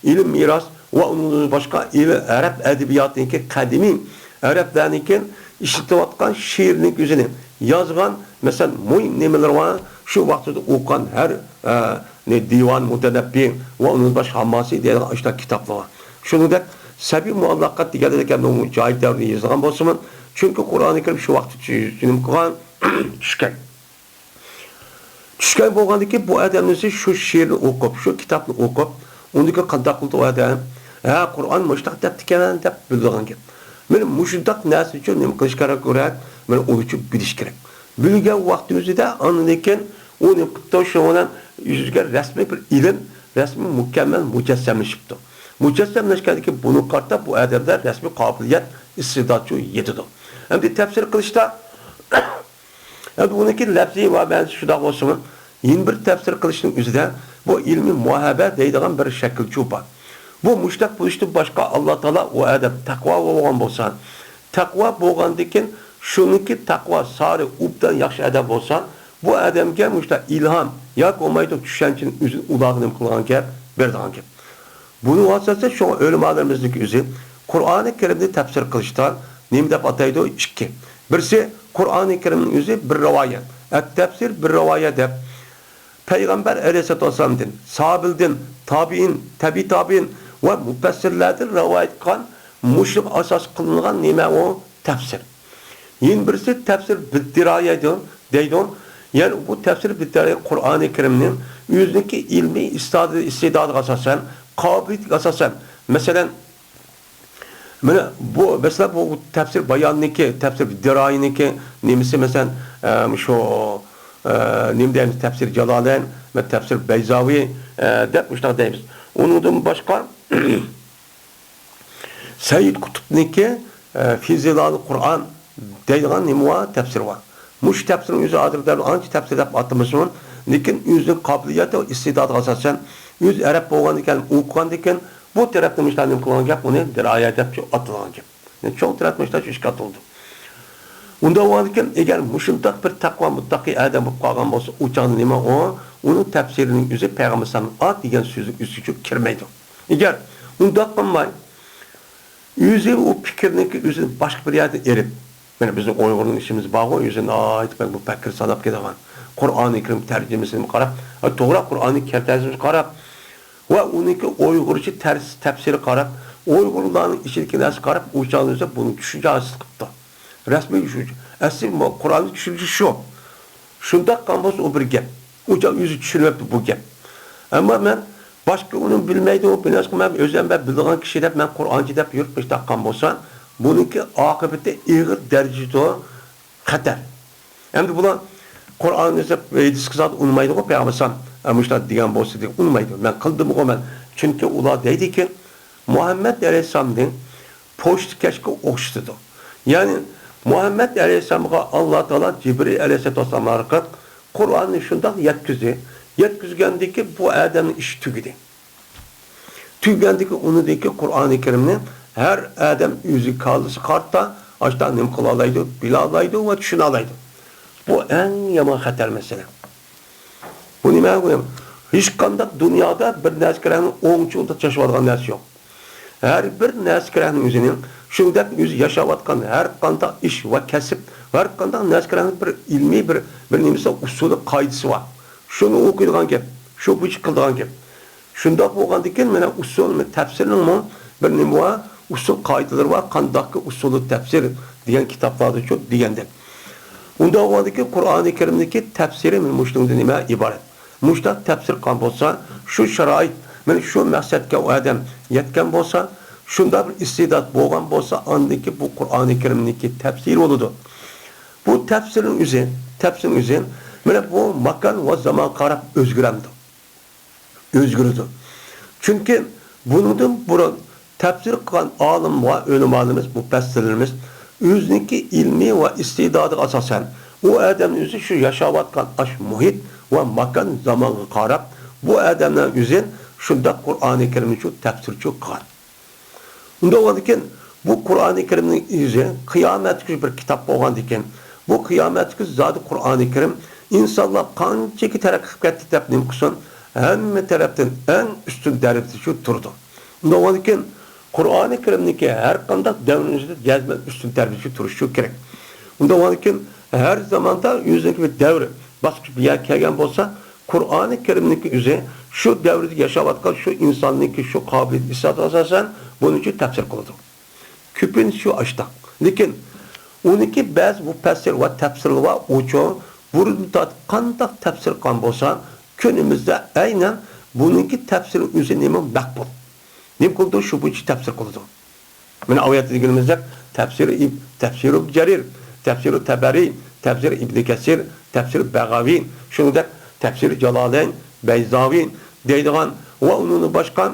İlim miras ve onun başka Arap edebiyatındaki kadimi Araplarınki işitivatkan şiirinin üzerine yazgan mesela muhim nemeler var. Şu vakti okuyan her divan mutenebbi ve onun başka hammasi diye işte kitaplar var. Şunu da Sebi muallakat diğerlerken o cahil devrinde yazılan bolsun. Çünkü Kur'an-ı Kerim şu vakti çizim Kur'an düşken. Düşken bolgandaki bu adamın şu şiirini okup, şu kitabını okup, ondaki qandaq o adam, Kur'an müştak dep dikenen dep bildiğin gibi. Men müştak näse üçün nima qilish kerak bo'ladi? Men uni uchun bilish kerak. Bilgan vaqtimizda anlakan uni to'shog'idan yuzga rasmiy bir ilm, rasmiy mukammal mujassamlashibdi. Mujassamlashganki buni qarta bu adamlar rasmiy qobiliyat, istidodchi yetadi. Endi tafsir qilishda endi uniki lafziy va men shunda bo'lsin, yeni bir tafsir qilishning o'zida bu ilmiy muhaba deydigan bir shaklchi bor. Bu müştak buluştu başka Allah Teala o adam takva olgan bolsa, takva bolgandikin şununki takva sarı ubdan yaxşı adam bolsa, bu adamga müştak ilham yak olmaydı düşençinin üzün ulağını kılgan gap, berdiğen gap. Bunu vasıtası şu ölümalarımızdaki üzü Kur'an-ı Kerim'de tefsir kılıştan neyim dep ataydı iki. Birisi Kur'an-ı Kerim'in üzü bir rivayet. Et-tefsir bir rivayet dep. Peygamber Aleyhisselatü Vesselam'dın, sahabildin, tabi'in ve müfessirlerdir rivayet kan muşrik asas kılıngan nime o tefsir. Yine birisi tefsir biddiraya deydi. Yani bu tefsir biddiraya Kur'an-ı Kerim'in yüzdeki ilmi istidadı asasen, kabiliyet asasen. Mesela bu tefsir bayanındaki, tefsir biddirayındaki nimesi mesela şu nimden tefsir Celalen ve tefsir Beyzavi depmişler deyimiz. Onun başka Seyyid Kutup'niki Fizilal Kur'an deydiğen nimva tefsir var. Muş tefsirin yüzü adırlarını anca tefsir edip atmışsın. Lekin yüzün kabiliyeti ve istidadı asasen yüz Arap boğan diken, okuyan diken bu tarafta müştahidim kılan gap onu dirayet edip atılan gap. Yani çok tarafta müştahid üç kat oldu. Unda olarken eğer muşundak bir takva muttaki adam bu kalgan olsa uçan nima o onun tefsirinin yüzü Peygamber Sallallahu at diyen sözün üstü kirmeydi. Eğer unda kalmay yüzü o fikrinin yüzü başka bir yerde erip Mana bizning Uyg'urning ishimiz bor, o'zini aytib bu fakir sanab ketgan. Qur'oni Karim tarjimasini qarab, to'g'ri Qur'oni tarjimasini qarab va uniki Uyg'urcha tafsiri qarab, Uyg'urlarning ichidagi narsa qarab, o'shanizda buni tushunchasiz qilibdi. Rasmiy tushuncha. Aslida Qur'onni tushunishi shu. Shunda qanday o bir gap. O'sha o'zi tushunmayapti bu gap. Ammo men boshqa uni bilmaydi, u bilmasam men o'zim bilgan kishi deb men Qur'onchi deb yurib taqqan bo'lsa, buniki oqibati ig'ir darajada xatar. Endi bular Qur'onni deb diskussiya unmaydi-ku payg'ambar Muhammad degan bo'lsa deb unmaydi. Men qildim-ku men. Chunki ular deydiki, Muhammad alayhisolamning pochtkashga o'xshadi. Ya'ni Muhammad alayhisolamga Alloh taolo Jibril alayhisolam orqali Qur'onni shunday yetkazdi. Yetkazgandiki bu odamning ishi tugadi. Tugandiki unidagi Qur'oni Karimni har odam o'zi qalisi qarta, ashtan nim qila oladi, bila oladi va tushuna oladi. Bu eng yomon xatar masala. Bu nima bo'ladi? Hech qanday dunyoda bir narsaning o'ngchilda yashayotgan narsa yo'q. Her bir narsaning o'zining shunday o'zi yashayotgan har qanday ish va kasb, har qanday narsaning bir ilmiy bir nimasi usuli qoidasi var. Şunu o'qiydigan gap, shu bo'yicha qiladigan gap. Shunda bo'lgandan mana usul tafsirning bir nima va usul qoidalar va qandaqki usul tafsir degan kitoblarda ko'p deganda. Unda bo'lgandan Qur'oni Karimdagi tafsiri mushundan nima iborat. Mushtaq tafsir qilgan bo'lsa, shu sharoit, mana shu maqsadga odam yetgan bo'lsa, shunda bir iste'dod bo'lgan bo'lsa, andiki bu Qur'oni Karimdagi tafsir bo'ladi. Bu tafsirning o'zi mana bu makan va zaman qarab o'zgaradi. Chunki bundan burun tafsir qilgan olim va ulamolarimiz, mufassirlarimiz o'ziniki ilmiy va iste'dodiga asosan u odam o'zi shu yashayotgan ash muhit va makan zamonga qarab bu odamning o'zi shunda Qur'oni Karimni shu tafsirchi qilgan. Unda bo'lgan bu Qur'oni Karimning o'zi qiyomatga bir kitob bo'lgan ekan. Bu qiyomatga zot Qur'oni Karim İnsanlar qanchaki taraqqi qilib ketdi deb nim qilsin, hamma tarafdan eng ustun darajada shu turdi. Undan keyin Qur'oni Karimniki har qanday davrimizda jazman ustun darajada turishi kerak. Undan keyin har zamonda o'zidagi bir davr bosqich bir yer kelgan bo'lsa, Qur'oni Karimniki o'zi shu davrda yashayotgan shu insonniki shu qobiliyat isot asosan buni uchun tafsir qiladi. Ko'pin shu ashta. Lekin uniki ba'zi bu tafsir va tafsir va o'cho burada qandaq tafsir qilgan bo'lsa, kunimizda aynan buningki tafsiri o'zi nima maqbul. Nim qildi shu bo'yicha tafsir qildi. Mana oyatda deganimizda tafsiri Jarir, tafsiri Tabari, tafsiri Ibn Kasir, tafsiri Bag'avi, shuningdek tafsiri Jalolayn, Bayzavi deydigan va uning boshqa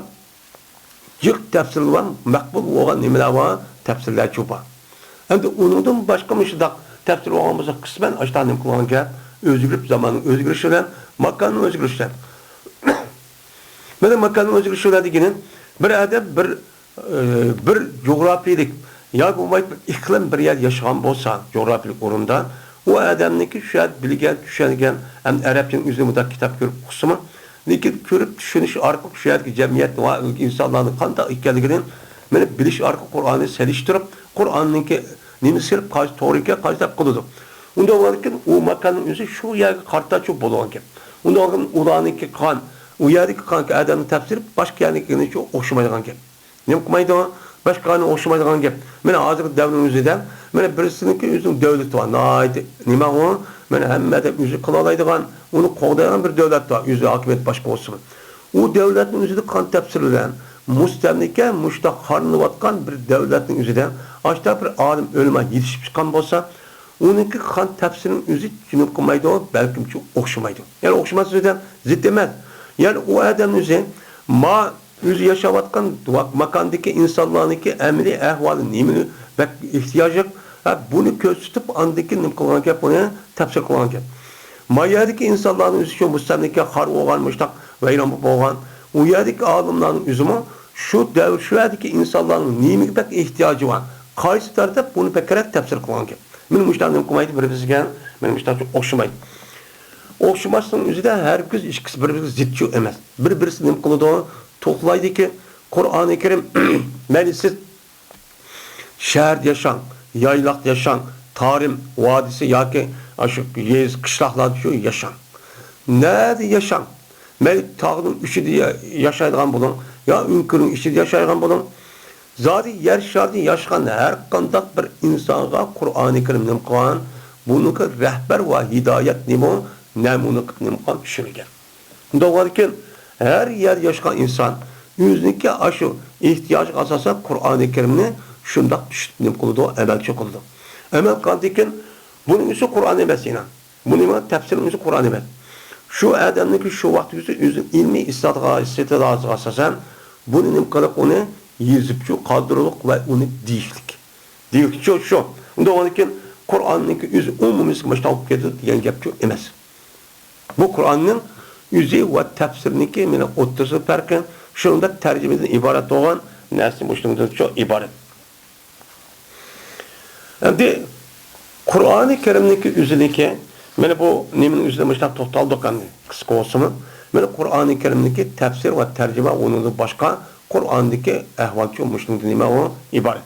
jiq tafsirlar maqbul bo'lgan nimalar bor, tafsirlar ko'p. Endi uningdan boshqa shundaq tafsir olmamızda kısmen açtanım kullanırken özgürlük zamanın özgürlüşüyle makanın özgürlüşüyle. Böyle makanın özgürlüşüyle deginin bir adam bir coğrafiyelik ya bu iklim bir yer yaşayan olsa coğrafiyelik orunda o adamniki şu an bilgen, düşüngen hem Arapçanın üzerinde kitap görüp kısmı lekin görüp düşünüş arka şu yerdeki cemiyet ve insanların kanda ikkenliginin böyle biliş arka Kur'an'ı seliştirip Kur'an'ınki nimesi karşı torike karşı tap kıldı. Unda varken o makanın özü şu yerge kartta çok bulunan ki. Unda varken ulanınki kan, o yerdeki kan ki adamın tefsiri başka yerdeki çok hoşumaydıgan ki. Ne kumaydı o? Başka kanın hoşumaydıgan ki. Mene hazır devrin özüden, mene birisininki özünün devleti var. Naydi. Nime o? Mene hemme de özü kılalaydıgan, onu kovdayan bir devlet var. Özü akıbet başka olsun. O devletin özüde kan tefsirilen, mustemlike, muştak harnıvatkan bir devletin özüden Açta bir alim ölüme yetişip çıkan olsa, onunki kan tefsirinin özü cünüp kılmaydı o, belki çok okşamaydı. Yani okşaması zaten zıt demez. Yani o adamın özü, özü yaşavatkan makandaki insanlarındaki emri, ehvali, nimini ve ihtiyacı, bunu köz tutup andaki nim kılınırken, bunu tefsir kılınırken. Yerdeki insanların özü şu mustemdeki har oğan, müştak ve iramı boğan, o yerdeki alimlerin özü şu devir, şu yerdeki insanların nimini pek ihtiyacı var. Qaysi tarafda buni pekkerek tefsir kılgan ki. Benim müşterilerim kumaydı birbirisiga, benim müşterilerim çok okşamaydı. Okşamasının özüde herkes ikisi birbirine zıtçı emas. Birbirisi nim kılıdı o, toplaydı ki Kur'an-ı Kerim, siz şehirde yaşan, yaylakta yaşan, Tarim vadisi yoki shu yez qishloqlarda shu yaşan. Nerede yaşan? Melik tağının içinde yaşaydigan bulun, ya ünkürün içinde yaşaydigan bulun. Zaten yer şartı yaşayan her kandak bir insana Kur'an-ı Kerim nim kılan, bunun rehber ve hidayet nimo, nemunu nim kılan düşünürken. Doğruken her yer yaşayan insan, yüzündeki aşı ihtiyaç asasa Kur'an-ı Kerim'ni şundak düşünüp kıldı, emelçi kıldı. Emel kıldıkken, bunun ise Kur'an emez yine. Bunun tefsirin ise Kur'an emez. Şu adamdaki şu vakti yüzün ilmi istidası asasen, bunun kılıp onu yezip şu kaldırılık ve onu değişlik. Değişlik şu. Doğruken Kur'an'daki yüzü umumisi başlayıp gidiyor diyen gep emez. Bu Kur'an'ın yüzü ve tefsirindeki mine otusu perken şunda tercümeden ibaret olan nesli müştümüzün çok ibaret. Şimdi Kur'an-ı Kerim'deki yüzündeki mene bu nemin yüzünde başlayıp totaldık hani kısa olsun. Mene Kur'an-ı Kerim'deki tefsir ve tercüme onun başka Kur'an'daki ehvalçı müştümüzün nime o ibaret.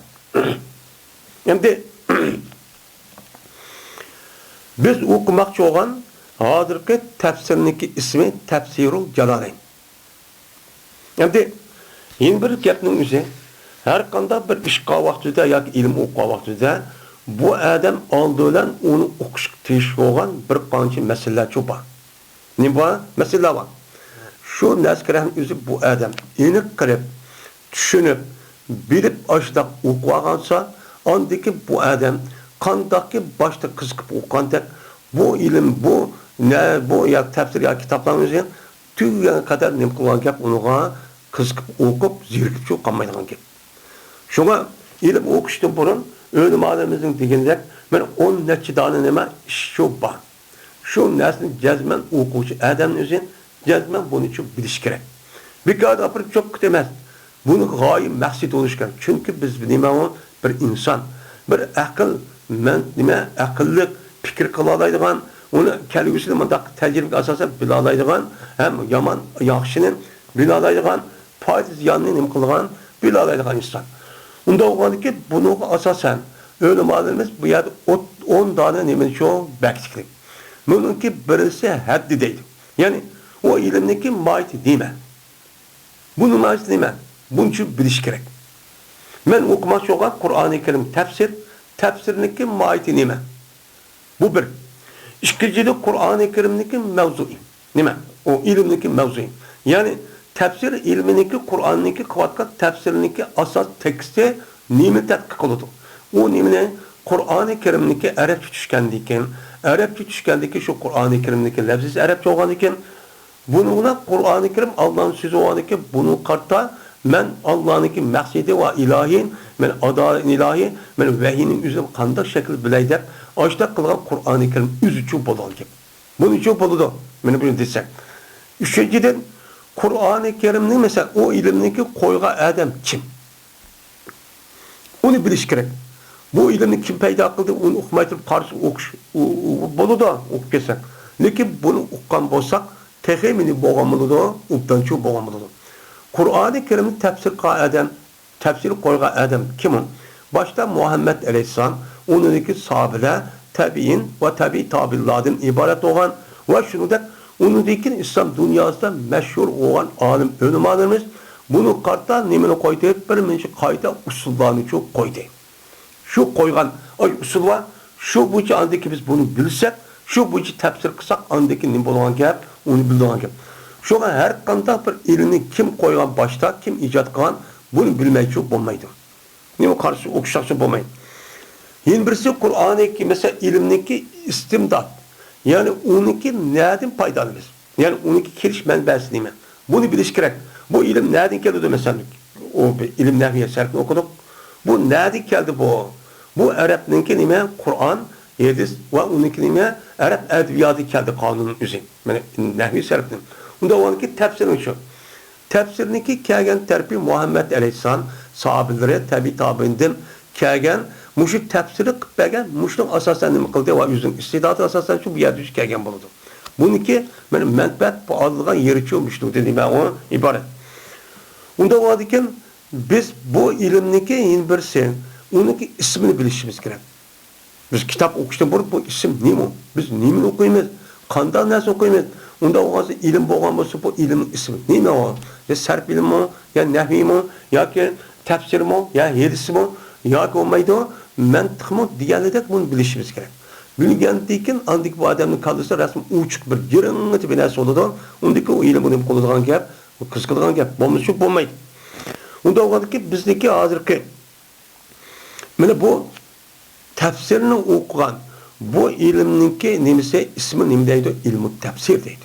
Şimdi biz okumakçı olan hazırki tefsirindeki ismi Tefsirul Celaleyn. Yani yeni bir gapning yüzü her kanda bir işqa vaxtida yoki ilm o'qigan vaxtida bu adam oldidan uni o'qish tegish bo'lgan bir qancha masalalar bor. Ne bor? Masalalar bor. Shu naskarani o'zi bu adam aniq qilib, tushunib, bilib ashda o'qigansa, ondaki bu adam qandaki boshda qiziqib o'qiganda bu ilm bu ya tefsir ya kitaplarning o'zi tugaganga qadar nim qilgan gap unuga qiziqib o'qib, zerikib shu qolmaydigan gap. Şuna ilm o'qishdan burun o'lim olimimizning degandek, men 10 necha dona nima shu bor. Shu narsani jazman o'quvchi odam o'zi jazman buni bilish kerak. Bekada bir çok emas. Buni g'oyib maqsad bo'lish kerak. Chunki biz nima bir inson, bir aql, men nima aqlli fikr qila oladigan, uni kelgusida mundaq tajribaga asosan bila oladigan, ham yomon yaxshini bila oladigan, foyda ziyonni nim qilgan bila oladigan inson. Unda o'g'anki buni asosan o'lim olimimiz bu yerda 10 dona nima shu beksiklik. Bununki birisi haddi deydi. Yani o ilimdeki mahiyeti nima? Bunu mahiyeti nima? Bunun için bilish kerak. Men o'qimoqchi bo'lgan Qur'oni Karim tefsirniki mahiyeti nima? Bu bir. İkinchisi Qur'oni Karimniki mavzui. Nima? O ilimdeki mavzui. Yani tefsir ilminiki Kur'an'niki kıvatkat tefsirniki asas teksti nimi tetkik kılıdı. O nimine Kur'an-ı Kerim'niki Arapça düşkendiyken, Arapça düşkendiki şu Kur'an-ı Kerim'niki lafzisi Arapça olan iken, bununla Kur'an-ı Kerim Allah'ın sözü olan iken, bunu kartta men Allah'ınki maksidi ve ilahin, men adalet ilahi, men vehinin üzüm kandak şekil bileydep, açta kılgan Kur'an-ı Kerim üzü çup olan gibi. Bunun için buludu. Beni bunu desek. Üçüncüden, Kur'an-ı Kerim'nin mesela o ilimdeki koyga adam kim? Onu biliş gerek. Bu ilimi kim peyda kıldı? Onu okumayıp karşı okuş. Bunu da okuyacak. Lakin bunu okuyan bolsak tehimini boğamalı da, uptançı boğamalı da. Kur'an-ı Kerim'in tefsir koyga adam kimin? Başta Muhammed Aleyhisselam, onundaki sahabeler, tabi'in ve tabi tabi'lardan ibaret olan ve şunu da onundaki İslam dünyasında meşhur olan alim ölüm alimimiz bunu kartta nemini koydu, bir menşi kayda usullarını çok koydu. Şu koygan usul var, şu bucu andaki biz bunu bilsek, şu bucu tefsir kısak andaki nem olan gap, onu bildiğin gap. Şu an her kanda bir ilini kim koygan başta, kim icat kılan, bunu bilmeyi çok olmaydı. Nemi karşı okuşakçı olmaydı. Yine birisi Kur'an'ı mesela ilimdeki istimdat. Yani onunki nereden faydalanırız? Yani onunki kiriş menbesi değil mi? Bunu biliş gerek. Bu ilim nereden geldi mesela? O ilim nehviye serpini okuduk. Bu nereden geldi bu? Bu Arap'ınki nime? Kur'an, hadis ve onunki nime? Arap edebiyatı geldi kanunun üzerine. Yani nehviye serpinin. Bunda onunki tefsirin şu. Tefsirinki kelgen terpi Muhammed Aleyhisselam sahabeleri tabi tabi'indim kelgen muşu tefsiri kıpbergen muşun asasen nime kıldı ve yüzün istidatı asasen şu bir yer düşük kelgen bulundu. Bununki benim menfaat bu adlıgan yeri çoğumuştu dediğim ben ona ibaret. Onda varken biz bu ilimdeki yeni birisi onunki ismini bilişimiz gerek. Biz kitap okuştan bu isim nima? Biz nimani o'qiymiz? Qanday narsa o'qiymiz? Unda o'g'asi ilm bo'lgan bo'lsa bu ilm ismi. Nima o? Ya sarf ilmi, ya nahvimi, yoki tafsirmi, ya hadismi, yoki olmaydi, mantiqmi deganidek buni bilishimiz kerak. Bilgandan keyin andik bu odamning kallasi rasm uchiq bir yiring'ich bir narsa bo'ladi. Undiki u ilm buni qo'llaydigan gap, bu qiziqadigan gap bo'lmasa bo'lmaydi. Unda o'g'adiki bizniki hozirgi mana bu tafsirni o'qigan bu ilmninki nimasi ismi nima deydi? Ilmu tafsir deydi.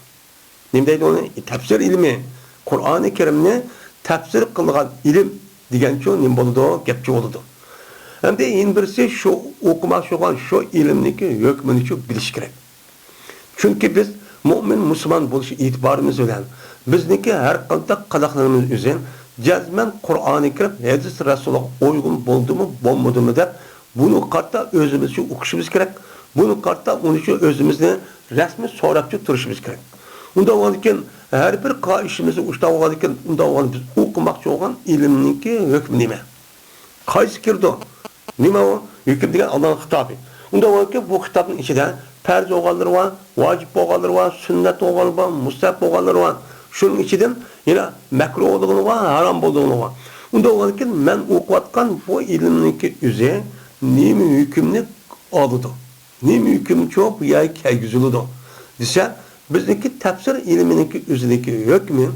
Nima deydi uni? Tafsir ilmi. Qur'oni Karimni tafsir qilgan ilm degancha nima bo'ladi? Gapchi bo'ladi. Hem de en birisi şu okumak olan şu ilimdeki hükmünü çok biliş gerek. Çünkü biz mümin Müslüman buluş itibarımız öyle. Bizdeki her kıldak kalaklarımız üzerine cezmen Kur'an-ı Kerim hadis Resulullah uygun buldu mu bulmadı mı der. Bunu kartta özümüz için okuşumuz gerek. Bunu kartta onun için özümüzle resmi sorapçı duruşumuz gerek. Onda olanken her bir işimizi uçta olanken onda olan biz okumak olan ilimdeki hükmü nime? Kaysi kirdi o? Nima o? Hüküm degan Allah'ın hitabı. Unda var ki bu hitabın içinde farz olanları var, vacip olanları var, sünnet olanları var, mustahap olanları var. Şunun içinden yine mekruh olduğunu var, haram olduğunu var. Unda var ki ben okuyatkan bu ilimdeki üzere nimi hükümünü aldı. Nimi hüküm çok yay kaygızılıdı. Dese bizdeki tefsir ilmindeki üzerindeki hükmü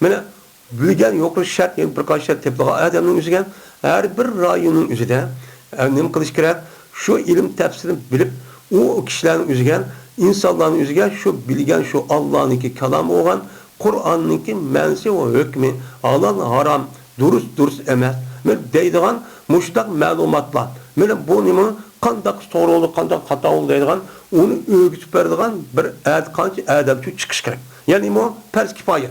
bana bilgen yokluş şart yani birkaç şart tebliğ adamın üzerine her bir rayının üzerinde nima qilish kerak? Şu ilim tafsirini bilib, o kişilerin üzgen, insanların üzgen şu bilgen şu Allah'ınki kelamı olan Kur'an'ınki mensi o hükmü, halal haram, durust emas. Men deydigan muştaq ma'lumotlar. Men bu nima qanday to'g'ri bo'ldi, qanday xato bo'ldi deydigan, uni o'rgatib beradigan bir qancha adamchi chiqish kerak. Ya'ni bu farz kifoya.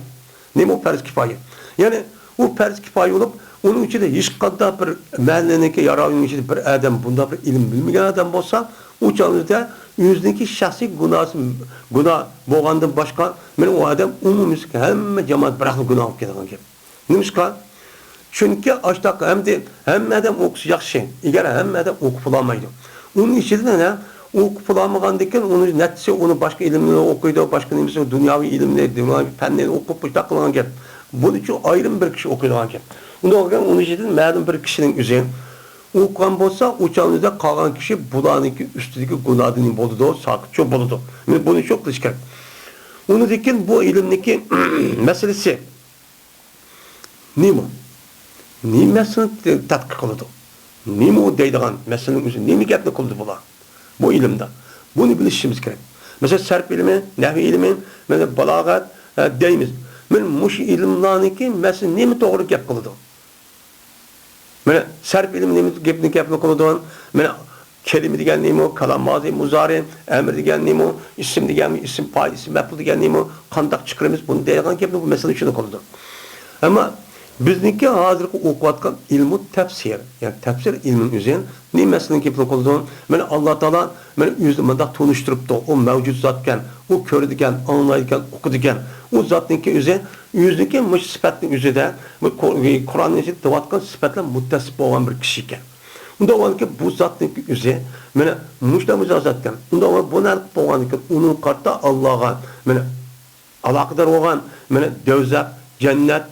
Nima farz kifoya? Ya'ni u farz kifoya bo'lib onun içinde hiç kadar bir məhəlləninki yaravının içinde bir adam, bunda bir ilim bilmeyen adam olsa, o çağınızda yüzdeki şahsi günah boğandan başka, o adam umumuz ki hem cemaat bırakıp günah alıp gidiyor. Neymiş ki? Çünkü açtık hem adam okusacak şey, eğer hem adam okup bulamaydı. Onun içinde ne? Okup bulamagandıkken onun neticesi onu başka ilimleri okuydu, başka neymişse dünyavi ilimleri, dünyavi fenleri okup takılan gel. Bunun için ayrım bir kişi okuyduğun gel. Onun için məlum bir kişinin üzerine okuyan olsa uçağınızda kalan kişi bulanınki üstündeki günahının boludu, sakıtçı boludu. Bunu çok dış gerek. Onun için bu ilimdeki meselesi nima? Nima meselesini tatkik kıldı? Nima o deydiğen meselenin üzerine? Nima gapni kıldı bular? Bu ilimde. Bunu bilişimiz gerek. Mesela sarf ilmi, nahvi ilmi, mesela balagat deyimiz. Men muş ilimlarınki mesele nima doğru gap kıldı? Mana sarf ilmi nima gapni qiladigan, mana kelime degan nima, kalam mazi, muzari, emr degan nima, isim degan isim fa'il, isim maf'ul degan nima, qanday chiqaramiz buni degan gapni bu masala shuni qildi. Ammo bizniki hozirgi o'qiyotgan ilmu tafsir, ya'ni tafsir ilmining o'zini nimasini gapni qildi. Mana Alloh taolo mana o'zini bunday tunishtiribdi. O mavjud zotgan, o ko'radigan, anglaydigan, o'qiydigan, o zotniki o'zi yüzdeki muş sifatning o'zida Qur'onning ichida deyotgan sifatlar muttasif bo'lgan bir kishi ekan. Unda olarki bu zotning o'zi mana mushda mujozatgan. Unda bu narsa bo'lgan ekan, uning qarta Allohga mana aloqador bo'lgan, mana do'zax, jannat,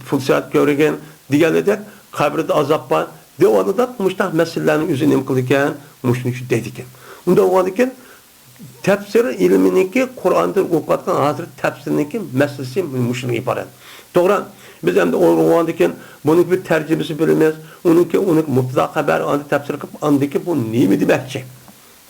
fursat ko'rgan deganidek qabrda azob bor. Devonida mushta masalalarning o'zini nima qilgan, mushni shu deydi ekan. Unda olarki tafsir ilminiki Kur'an'da okuyatkan hazır tafsirniki meselesi müşrik ibaret. Doğru. Biz hem de oğlandayken bunun bir tercümesi bilmez. Onunki mutlaka haber andı tafsir kılıp andaki bu neymi demekçi?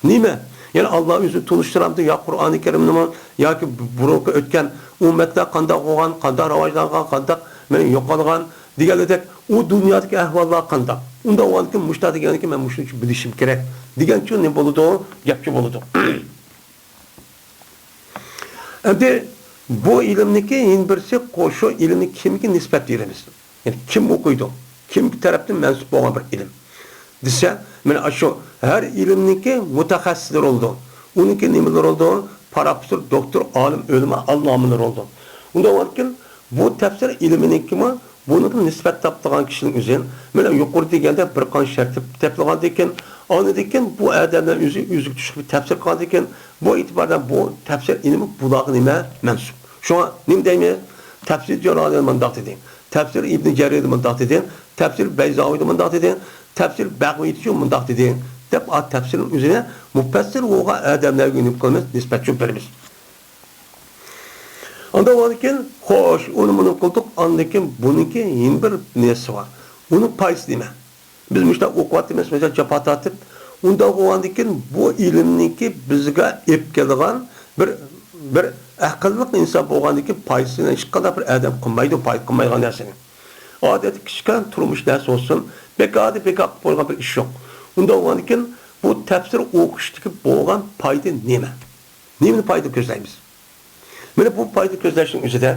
Neymi? Yani Allah yüzü tunuşturandı ya Kur'an-ı Kerim'nin ya ki buruku ötken ümmetler kandak olan, kandak ravajlanan, kandak yokalgan diğerledek o dünyadaki ehvallar kandak. Onda o andaki müştahı diyen ki ben müşrik bilişim gerek. Diyen ki ne boludu o? Yapçı boludu. Şimdi bu ilimdeki en birisi şu ilmi kimki nispet veririz. Yani kim okuydu? Kim bir taraftan mensup olan bir ilim. Dese, şu her ilimdeki mutahassisler oldu. Onunki nimeler oldu? Profesör, doktor, alim, ölüme, Allah'ımlar oldu. Onda varken bu tefsir ilmindeki mi? Bunun nispet taptığın kişinin üzerine yukarı degende bir kan şartı tepliğindeyken Anladın bu adamdan yüzük düşüp bir tefsir kaldı ki bu itibardan bu tefsir ilmi bulağı nime mensup. Şu an nim deymeyiz? Tefsir Cenab-ı mandat edin. Tefsir İbn Cerir mandat edin. Tefsir Beyzavi mandat edin. Tefsir Bagviti mandat edin. Dep tefsirin üzerine müfessir oğa adamlar günüp kılmız nispetçi verimiz. Anda varken hoş onu bunu kıldık andaki bununki yeni bir nesi var. Onun payısı değil mi? Biz müşte okuvatımız mesela cepat atıp onda okuvandikin bu ilimniki bizge ep kelgan bir akıllık insan bolgandikin payısına hiç kadar bir adam kılmaydı pay kılmaygan nersini. Adet kişiken turmuş ders olsun. Pek bolgan bir iş yok. Onda okuvandikin bu tefsir okuştaki bolgan paydı neme? Nemin paydı gözleyimiz? Mana bu payda gözləşin üzrə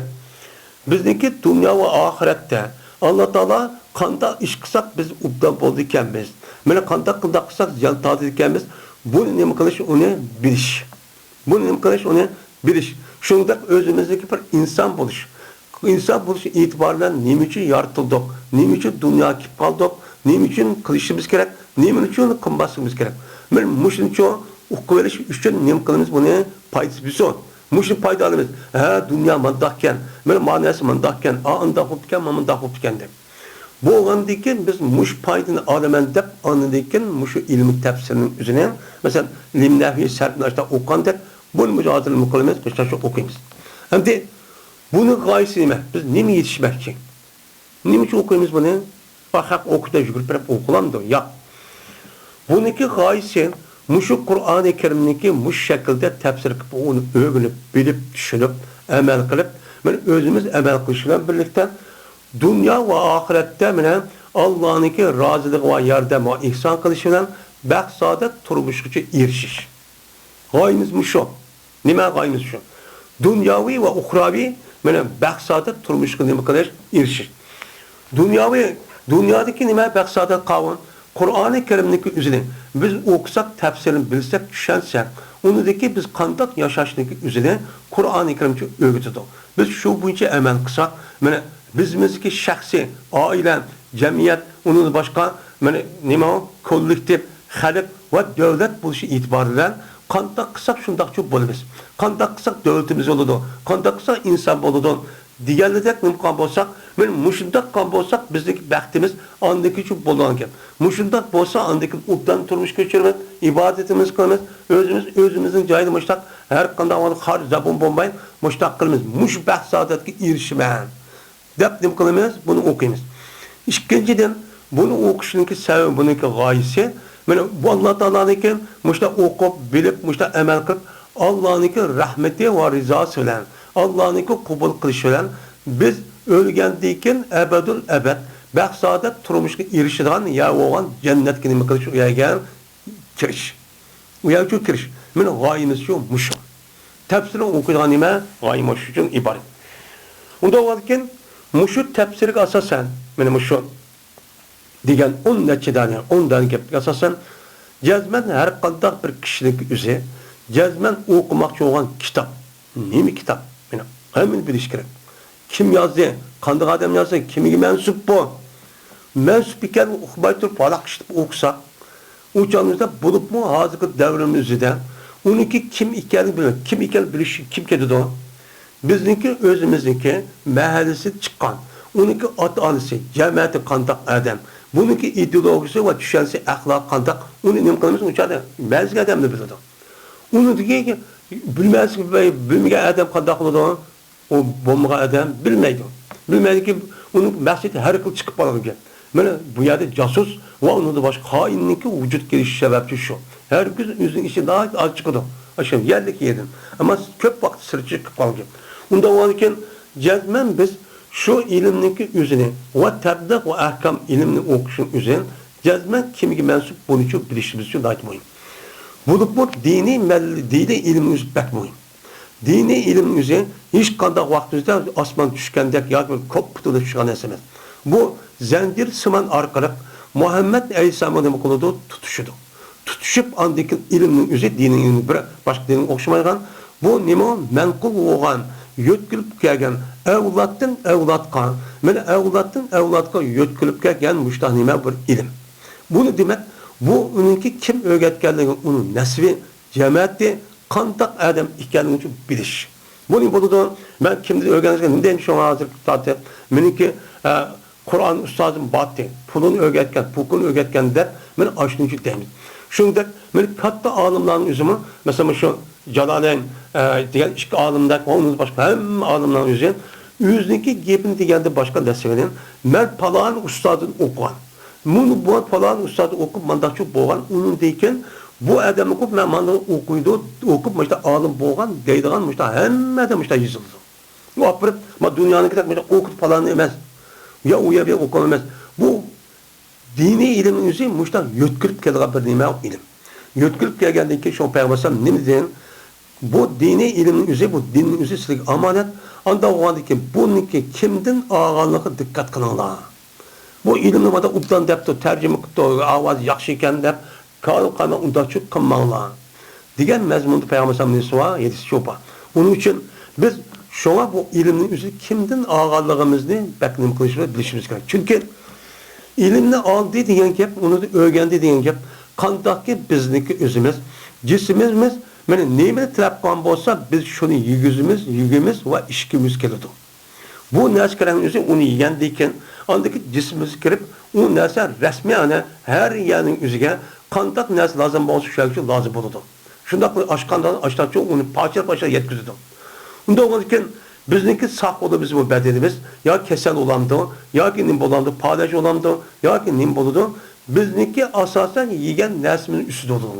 bizdeki dünya ve ahirette Allah Taala qanda iş qılsaq biz ubdan boldu ekanmiz. Mana qanda qılsaq ziyan tadı ekanmiz. Bunu nima qilish onu bilish. Bunu nima qilish onu bilish. Şundaq özümüzdeki bir insan buluş. İnsan buluş itibarından nima üçün yaratıldık? Nima üçün dünya kip qaldık? Nima üçün qilishimiz kerak? Nima üçün qılmasımız kerak? Mana muşun üçün uqib verish üçün nima qilamiz bunu paydası bilsin. Muşun paydalımız. Dünya mandakken, böyle manası mandakken, anda hopken, mamında hopken de. Bu olandayken biz muş paydını alamen dep anladayken muşu ilmi tefsirinin üzerine mesela limnahvi serpinaşta okan dep bunu mücadele mukallemiz kışta şu okuyumuz. Hem de bunu gayesi mi? Biz ne mi yetişmek için? Ne mi için okuyumuz bunu? Bak okuda yürüp okulamdı. Ya. Bununki gayesi muşu Kur'an-ı Kerim'deki muş şekilde tefsir kılıp onu öğrenip, bilip, düşünüp, emel kılıp, özümüz emel kılışıyla birlikte dünya ve ahirette Allah'ın razılığı ve yardım ve ihsan kılışıyla bəxsadet turmuşçu erişiş. Gayemiz muşu. Nime gayemiz şu? Dünyavi ve uhravi bəxsadet turmuşçu nime kılış erişiş. Dünyadaki nime bəxsadet kavun? Kur'an-ı Kerim'deki üzerine biz okusak, tefsirini bilsek, düşünsek, onudaki biz kandak yaşaşındaki üzerine Kur'an-ı Kerim'ci öğütüdür. Biz şu boyunca emel kısak, bizimizdeki şahsi, aile, cemiyet, onun başka, kollektif, halk ve devlet buluşu itibariyle kandak kısak şundak çok bolumuz. Kandak kısak devletimiz oldu, kandak kısak insan oldu. Diğerlerden mümkün olsak, muşundak kan olsak bizdeki bəxtimiz andaki çok bolanken. Muşundak olsa andaki ubdan turmuş geçirmek, ibadetimiz kılmız, özümüzün cayını muştak, her kanda har zabun bombayın muştak kılmız. Muş bəxsadetki erişmeyen. Dep ne kılmız? Bunu okuyumuz. İkinciden bunu okuşunki sebebi, bununki gayesi, bu Allah Teala'nınki muşta okup, bilip, muşta emel kılıp, Allah'ınki rahmeti ve rızası ile Allah'ınki kubul kılışıyla biz ölgəndiyken ebedül ebed bəxsadet turmuşqa erişidigan ya oğan cennet kimi kılış uyagan kiriş. Uyagan kiriş. Gayemiz şu muşu. Tefsirini okuyduğun nime gayemiz şu için ibaret. Onda varken muşu tefsirik asasen muşu diyen 10 neçeden 10'dan geplik asasen cezmen her kandak bir kişilik üzeri cezmen okumakçı olan kitap. Neymi kitap? Hemen biliş gerek. Kim yazdı? Kandık adam yazdı. Kimi mensup bu? Mensup iken okubaytır palak işte okusa uçağımızda bulup mu hazırlık devrimizde onunki kim iken bilir. Kim iken biliş kim kedi o? Bizninki özümüzdeki mahallesi çıkan. Onunki at-anısı, cemiyeti kandak adam. Bununki ideolojisi ve düşüncesi ahlak kandak. Onu ne kılmış uçağda? Bezgi adam da bilirdi. Onu diyor ki bilmez ki bilmeyen adam kandak oldu. O bomba adam bilmeydi. Bilmedi ki onun məqsədi hər kıl çıkıp alırken. Bu yerde casus ve onun da başka hainlik vücut gelişi sebepçi şu. Her gün yüzün işi daha az çıkıdı. Aşkım yerdeki yedin. Ama köp vakit sırrı çıkıp alırken. Onda varken cezmen biz şu ilimdeki üzerine ve tebdek ve ahkam ilimini okuşun üzerine cezmen kimi mensup bunu için bilişimiz için daha mühim. Bu dini ilimimiz pek mühim. Dini ilim üzerine hiç kandak vaktimizde asman düşkendek ya koptuda düşen esemez. Bu zendir sıman arkalık Muhammed Aleyhisselam'ın konuda tutuşudu. Tutuşup andaki ilimin üzerine dinin ilimi başka dinin okşamaygan bu nimo menkul olan yötkülüp gelgen evlattan evlatka yötkülüp gelgen müştahnime bir ilim. Bunu demek Bu onunki kim öğretkenligi, onun nesbi, cemiyeti, qandaq adam ekanligini uchun bilish. Buning bo'ladi, men kimdir o'rganishga nima şu hozir zaten meniki Qur'on ustozim batdi, pulini o'rgatgan, pulini o'rgatgan deb men ashuncha deymiz. Shuningdek, men katta olimlarning o'zimi, masalan shu Jalolayn degan ikki olimdan, onun boshqa hamma olimlarning o'zi o'ziniki gapini deganda boshqa narsalarni men falon ustozdan o'qigan. Bunu bu falan ustad okup mandakçı boğan, onun deyken bu adamı okup men manda okuydu, okup işte alim boğan, deydiğen işte hem adam işte yazıldı. Bu apırıp, ma dünyanın kadar işte okup falan emez. Ya uya bir okumamaz. Bu dini ilimin yüzü işte yötkülüp geldiği bir nime ilim. Yötkülüp geldiğinde ki şu peygamber ne diyeyim? Bu dini ilimin yüzü, bu dinin yüzü silik amanet. Anda o anda ki bununki kimden ağalığı dikkat kılınlar. Bu ilimni bana ubdan depti, tercüme kıptı, avaz yaxşı iken dep, kalkama undaçık kılmanlar. Diyen mezmunda Peygamber nesi var, yedisi çopa. Onun için biz şuna bu ilimnin yüzü kimden ağırlığımızı beklim kılışını bilişimiz gerek. Çünkü ilimni aldı diyen gep, onu da öğrendi diyen gep, kandaki bizdeki özümüz, cisimimiz, yani neyini tilap kan bolsa biz şunu yüzümüz ve işkimiz geldi. Bu neskerenin yüzü onu yendiyken, andaki cismimiz kirip, o nese resmi her yerinin yüzüge kandak nese lazım olsa şu şey lazım oldu. Şundak aşkandan aştakça onu parça yetkizdi. Onda olurken bizdeki sağ oldu bizim bu bedenimiz, ya kesel olandı, ya ki nim olandı, paylaş olandı, ya ki nim oldu. Bizdeki asasen yiyen nesmin üstü oldu.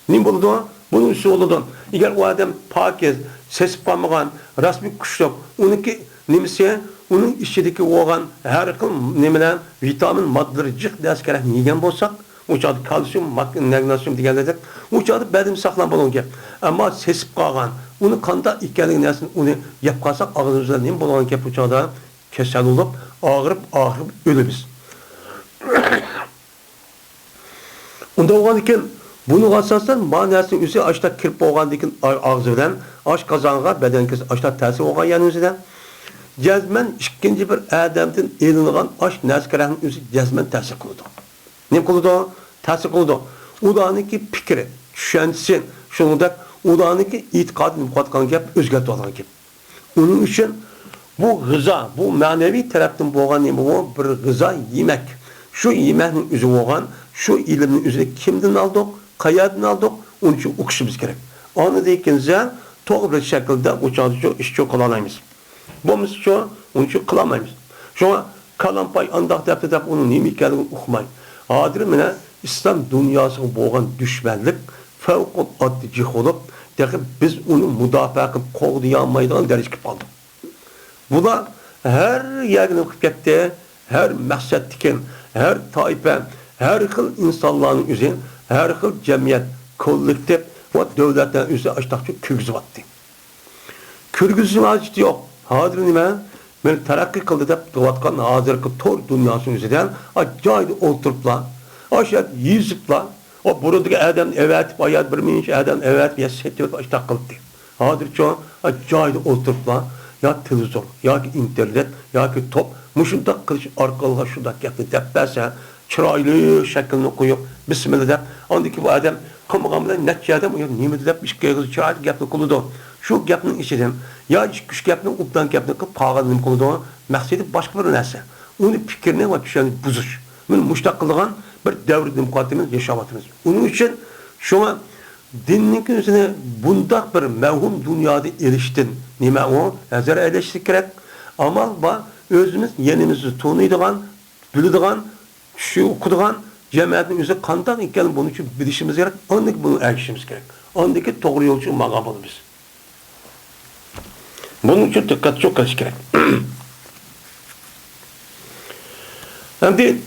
Nim oldu? Bunun üstü oldu. Eğer o adam pakiz, ses pamağan, resmi kuşluk, onunki nimse onun içindeki olan her xil nimeler vitamin maddeleri cık ders yiyen bolsak, o çağda kalsiyum, magnezyum deganlar, o çağda bedim saqlanmalı gap. Ama sesip qalgan, onu kanda ekanligi narsa onu yap qalsak ağzımızda nima bo'lgan gap, o çağda kasal olup, ağrıp ölübüz. Unda olgan ekan, bunu asasen manasının üstü açta kirip olgan ekan ağzı bilan, aş qazanğa bedenki açta ta'sir olgan yani o'zidan. Cezmen ikinci bir adamdan elingan aş neskerahın özü cezmen ta'sir qiladi. Ne qiladi? Ta'sir qiladi. Ularniki fikri, tushunchasi, shuningdek ularniki e'tiqodini qotgan gap o'zgartib olgan gap. Onun uchun bu g'izo, bu ma'naviy tarafdan bo'lgan nima bu bir g'izo yemak. Shu yemekning o'zi bo'lgan, shu ilmning o'zini kimdan oldik, qayerdan oldik, onun uchun o'qishimiz kerak. Onu deykinza to'g'ri shaklda o'chadigan ish qila olamiz. Bo'lmasa şu, onun için kılamayız. Şuna kalampay andaq dep onun nima ekanligini uqmay. Hozir mana İslam dünyasına bo'lgan düşmanlik favquloddiy jihod olib, biz onu mudofaa qilib qo'g'diy olmaydigan darajaga qoldik. Bular her yerni o'qib ketdi, her maqsaddagi, her toifa, her xil insonlarning o'zi, her xil jamiyat, kollektiv va davlatlar o'zi ashtaqcha kirgizyapti. Kirgizishimiz yo'q. Hozir nima? Men taraqqiy qildi deb qilayotgan hozirgi tor dunyosining o'zidan ajoyib o'ltiriblar. Aşağı yiziplar. O buradaki adam evet, bayat bir minç adam evet, ya setiyot başta qildi. Hozir şu ajoyib o'ltiriblar. Ya televizyon, ya ki internet, ya ki top, mushundaq qilish orqali shundaq gapni deb bersa, chiroyli shaklni qo'yib, bismillah deb, ondaki bu adam qilmagan bilan necha adam nima deb ishga chiroyli gapni qildi. Şu gapning ichidan ya ish gapni ubdan gapni qilib qolganini qildi. Maqsadi boshqa bir narsa. Uni fikrini va tushunchani buzish. Men mushtaq qilgan bir davr demokratiyamiz yaşavatımız. Onun için şuna dinning o'zini bundaq bir mevhum dünyada eriştin. Nima o? Nazar eleştirmek kerak. Amal va özümüz yenimizni tanıydigan, biladigan, shu o'qidigan jamiyatning o'zi qanday ekanini buning uchun bilishimiz kerak. Ondan buni erishimiz kerak. Ondaki to'g'ri yo'l uchun maqam bo'lamiz. Bunun için dikkat çok kerak. Endi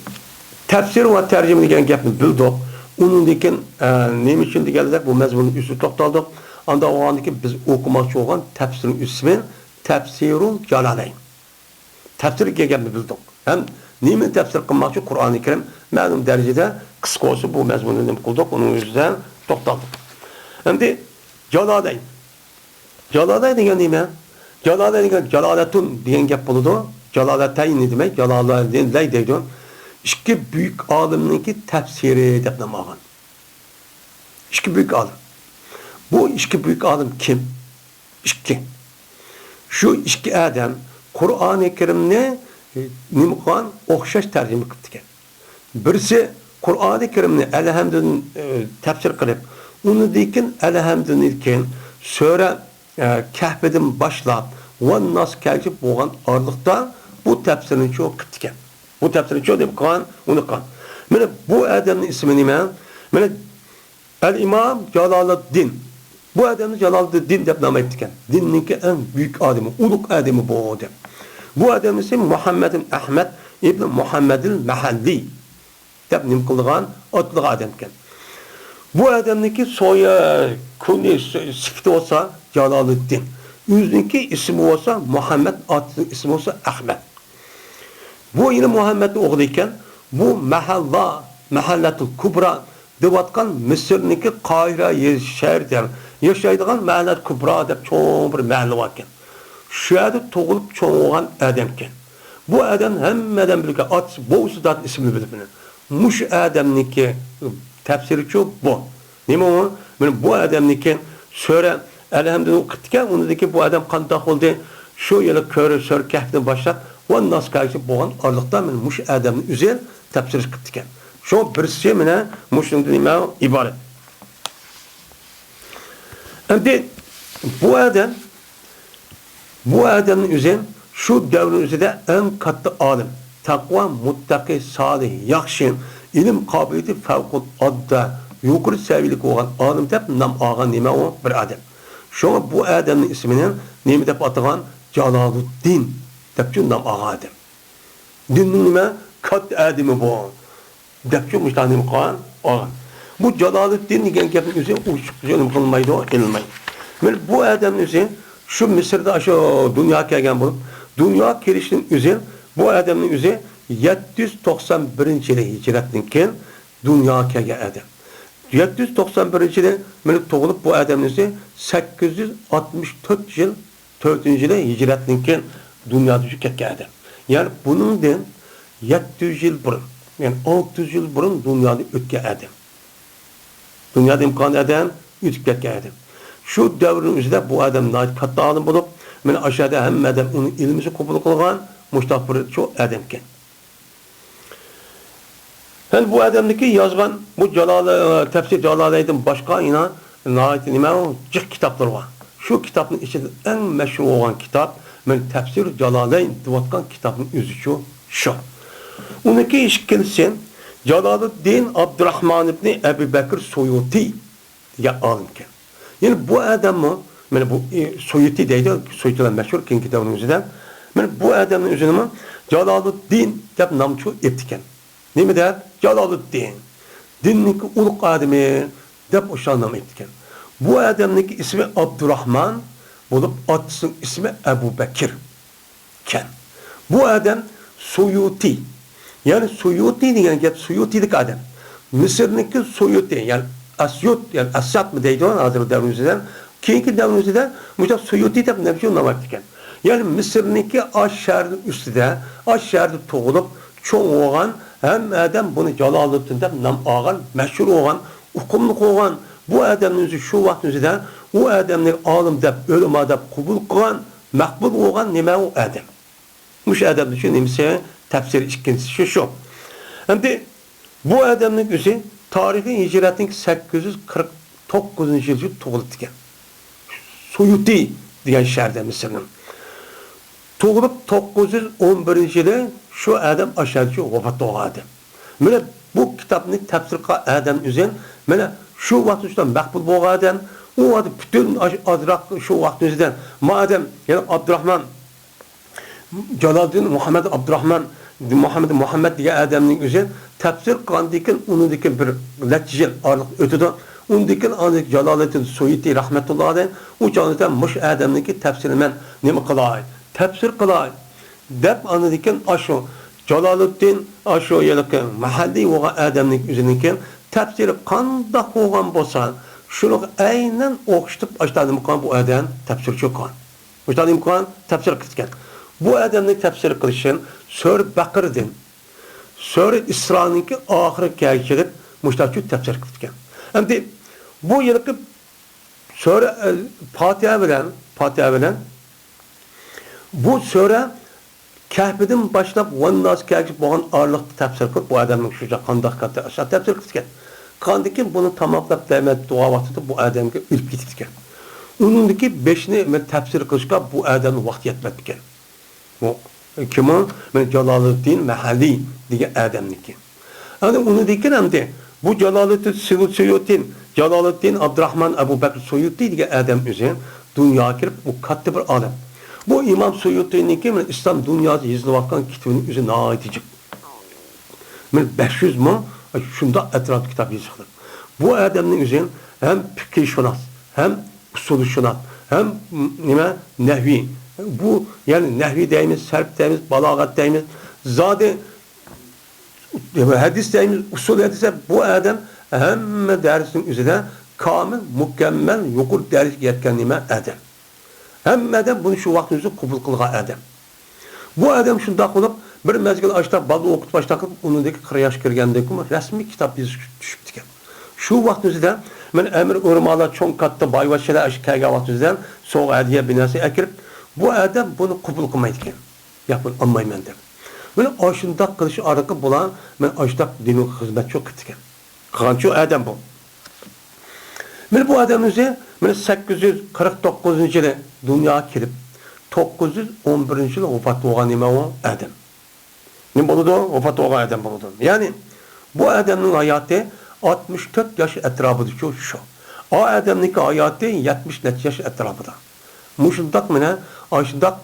tafsir va tercüme degan gapni bildik. Uningdan nima uchun deganlar bu mazmunning üstü to'xtaldik. Anda o'g'andiki biz o'qimoqchi bo'lgan tafsirning ismi Tafsirul Jalalayn. Tafsir deganni bildik. Ham nima tafsir qilmoqchi Qur'oni Karim ma'lum darajada qisqa bo'lsa bu mazmunni nima qildik, uning o'zidan to'xtaldik. Endi Jalalayn. Jalalayn degan nima? Jalalayn degan jalolatun degan gap bo'ladi. Jalolatayn demak, jalolayn deydi. ikki büyük alimninki tefsiri deb nom olgan. İki büyük alim. Bu iki büyük alim kim? İki. Şu iki adam Kur'an-ı Kerim'ni nima qilgan? O'xshash tarjima qilib ekan. Birisi Kur'an-ı Kerim'ni elhamdülillah tefsir qilib, uni dekin elhamdülillah sura Kahf'den başlab va Nas kelib bo'lgan orliqda bu tefsirini çoğu qilib ekan. Bu tefsirini çoğu deb qilgan, uni qilgan. Mana bu adamning ismi nima? Mana Al-İmam Jaloluddin. Bu adamni Jaloluddin deb nom etgan. Dinninki eng büyük adamı, ulug' adamı bu odam. Bu adam ise Muhammed Ahmed ibn Muhammed'il Mahalli deb nim qilgan otliq adam ekan. Bu adamniki soya kuni sifati olsa Jaloluddin. O'ziniki ismi olsa Muhammed, otli ismi olsa Ahmed. Bu yine Muhammed'in o'g'li ekan. Bu Mahallatul Kubra devatkan Mısır'niki Kahire şehirde yaşaydigan Mahallat Kubra deb çoğun bir mahalle var ekan. Şu yerda tug'ilib cho'g'gan adam ekan. Bu adam hammadan bilgan ot bo'g'si zot ismini bilib. Mush adamniki tafsiri cho'q bu. Nima u? Mana bu adamniki sura elhamdülillah o'qitgan, undaki bu adam qanday bo'ldi? Shu yili ko'rishar Kahfdan boshlab va Nas'gacha bo'lgan orliqda men mush adamni o'zi tafsir qilib ekan. Shu birisi mana mushundan nima iborat. Endi bu adamın üzerine şu devrin üzerinde en katlı alim, takva, muttaki, salih, yakşin, ilim kabiliyeti fevkul adda, yukarı seviyelik olan alim dep nam ağan nime o bir adam. Şu an bu adamın isminin nime dep atıgan Jaloluddin dep şu nam ağan adam. Dinin nime kat adamı bu. Dep şu müştahnim ağan. Bu Jaloluddin degen gapning üzerine uçuk jönüm kılmaydı o, ilmay. Bu adamın üzerine şu Mısır'da şu dünya kelgen bulup, dünya kelişinin üzerine bu adamın üzerine 791 yılı hicretlinken dünya kelgen adam. 791 yılı menip toğulup bu adamın üzerine 864 yıl 4. yılı hicretlinken dünya düşü kelgen adam. Yani bunun den 700 yıl burun, yani 600 yıl burun dünyada ötken adam. Dünyada imkanı adam, ötüp kelgen adam. Şu devrin üzerinde bu adam nait katta alim bulup, men aşağıda hem adam onun ilmisi kabul kılgan, muştaq bir çok adam eken. Yani bu adamdaki yazgan, bu tefsir Jalaleddin başka yine nait nime o, cık kitaplar var. Şu kitabın içinde en meşhur olan kitap, men tefsir Jalaleddin divatkan kitabın özü şu. Onunki işkilsin, Jalaleddin Abdurrahman ibn Ebu Bekir Suyuti diye alim eken. Yani bu adam mı? Yani bu Suyuti deydi, Suyuti'den meşhur kendi kitabının üzerinden. Yani bu adamın üzerine Jaloluddin deb namçu ettiken. Ne mi der? Jaloluddin. Dinninki uluk adamı deb oşan nam ettiken. Bu adamın ismi Abdurrahman bulup atısının ismi Ebu Bekir ken. Bu adam Suyuti. Yani Suyuti diyen gap Suyuti'lik adam. Mısır'nınki Suyuti yani Asyut yani Asyat mı deydi ona hazır devrimizden. Keyinki devrimizden Muhtemelen Suyuti deb nebşi nam ettiken. Yani Mısır'nınki aşağıda üstüde, aşağıda toğulup çoğun olan hem adam bunu Jaloluddin deb nam ağan, meşhur olan, hukumluk olan bu adamın özü şu vaqt özüden o adamın alim deb, ölüm adab kubul kılan, makbul olan nime o adam. Muş adam düşünümse tefsir ikincisi şu. Hem bu adamın özü tarihi hicretin 849 yılı toğulup diken. Suyuti diyen şehirde Mısır'ın. Toğulup 911 yılı şu adam aşağıcı vefat olan adam. Böyle bu kitabını tefsir kılan adam üzerine böyle şu vakit üstünden makbul olan adam o adı bütün adrak şu vakit üzerinden madem yani Abdurrahman Jaloluddin Muhammed diye adamın üzerine tefsir kılandıkken onun diken bir neticel ağırlık ötüdü. Onun diken anlık Jaloluddin Suyuti rahmetullahi aleyh o Jaloluddin muş adamın ki tefsirinden ne kılay? Tefsir kılay. Dep anlıkken aşo Jaloluddin aşo yelken mahalli olan adamın üzerine tefsiri kandak olan bolsa şunu aynen okşutup açtığım kan bu adam tefsirçi kan. Açtığım kan tefsir kılırken. Bu adamın tefsir kılışın Sür Bakır'dın Sure İsra'nınki ahire kelip müştaçı tefsir kıldıkken. Hem bu yılki sure Fatiha bilen bu sure Kehb'den başlap Vannas kelip boğan ağırlıklı tefsir kılıp bu adamın şuca kandak katı aşağı tefsir kıldıkken. Kandikin bunu tamamlap demet dua vaxtıda bu adamga ölüp gitdikken. Onundaki beşini tefsir kılışka bu adamın vakti yetmedikken. Bu kimi? Celaluddin Mahalli diye adamniki. Yani onu dikken hem de bu Celaluddin Abdurrahman Ebu Bekir Suyuti diye adam üzerine dünya kirip bu katlı bir adam. Bu İmam Suyuti'ninki İslam dünyası yazılıvakan kitabının üzerine aitecek. 500 mu? Şunda etraf kitap yazılır. Bu adamın üzerine hem fikir-şunas, hem usul-şunas, hem nehvi. Bu yani nehvi deyimiz, serp deyimiz, balagat deyimiz, zade hadis deyimiz, usul hadise bu adam hem dersin üzerine kamil, mükemmel, yukur ders yetkenliğine adam. Hem adam bunu şu vaxtınızı kubul kılga adam. Bu adam şunda olup bir mezgil açta balı okut baştakıp onundaki 40 yaş kirgendeki resmi kitap yazıp düşüp. Şu vaxtınızda ben emir urmala çoğun katta bayvaşıyla aşikayga vaxtınızda soğuk adiye binası ekirip bu adam bunu kubul kılmaydıkken. Yapın anmayım ben de. Böyle aşındak kılışı araka bulan ben aşındak dini hizmet çok kıtıkken. Kanço adam bu. Ben bu adamın üzerine 849 yılı dünya kirip 911 yılı vefat olgan nime o adam. Ne buludu? Vefat olgan adam buludu. Yani bu adamın hayatı 64 yaş etrafıdır şu. O adamın hayatı 70 yaş etrafıdır. Muşundak mene aşındak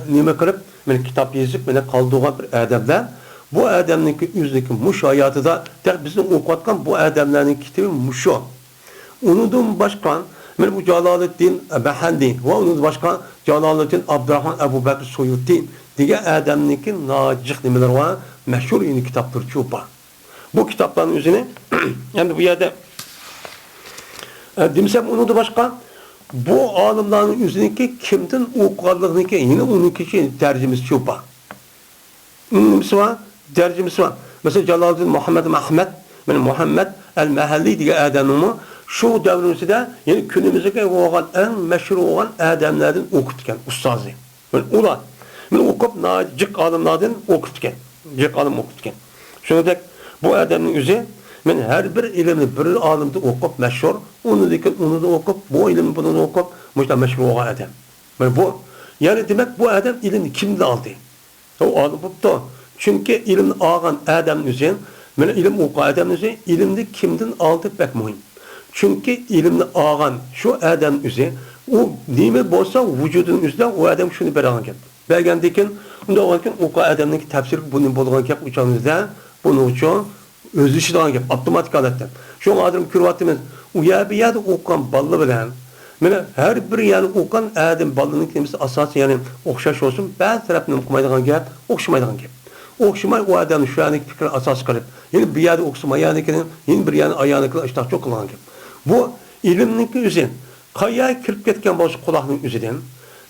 nime kırıp kitap yazıp kaldığın bir adamlar bu adamın yüzdeki muş hayatı da bizim okutkan bu adamların kitabı muşu. Unudum başkan bu Celaluddin Mahalli ve unudum başkan Celaluddin Abdurrahman Ebu Bekir Suyuti diye adamın nacik nimeler var meşhur yeni kitaptır çupa. Bu kitapların üzerine yani bu yerde dimsem unudum başkan bu alimlerin üzerindeki kimden okuduğundaki yine onun kişi tercümesi çupa. Tercümesi var. Mesela Celaluddin Muhammed el-Mahalli diye adamımı şu devrimizde yani günümüzdeki olan en meşhur olan adamlardan okutken ustazı. Ulan okup nacik alimlerden okutken. Cik alim okutken. Şöyle de bu adamın üzerine her bir ilimni bir alimde okup meşhur onu da okup bu ilmi bunu da okup meşhur olan adam. Bu yani demek bu adam ilimni kimden aldı? O alim bu. Çünkü ilimni ağan adamın üzerine ilim oku adamın üzerine ilimni kimden aldı pek mühim. Çünkü ilimni ağan şu adam üzerine o nime bolsa vücudun üzerine o adam şunu beragan. Belgendeken onda olarken o adamın tefsir bunun bolgan kep uçağımızda bunu uçağın özü işi dağın kep otomatik aletten. Şu adam kürvatımız uyabiyada okuyan ballı bilen her bir yani okuyan adam ballının kelimesi asası yani okşaş olsun bazı tarafından okumaydıgan kep okşamaydıgan kep. Okşamay o adamın şu anki fikri asas kalıp yani bir yerde okşamayağınınkinin yeni bir yani ayağınınkinin işte çok kullanılan kep. Bu ilimninki üzerine kayaya kirip ketken boş kulağının üzerinden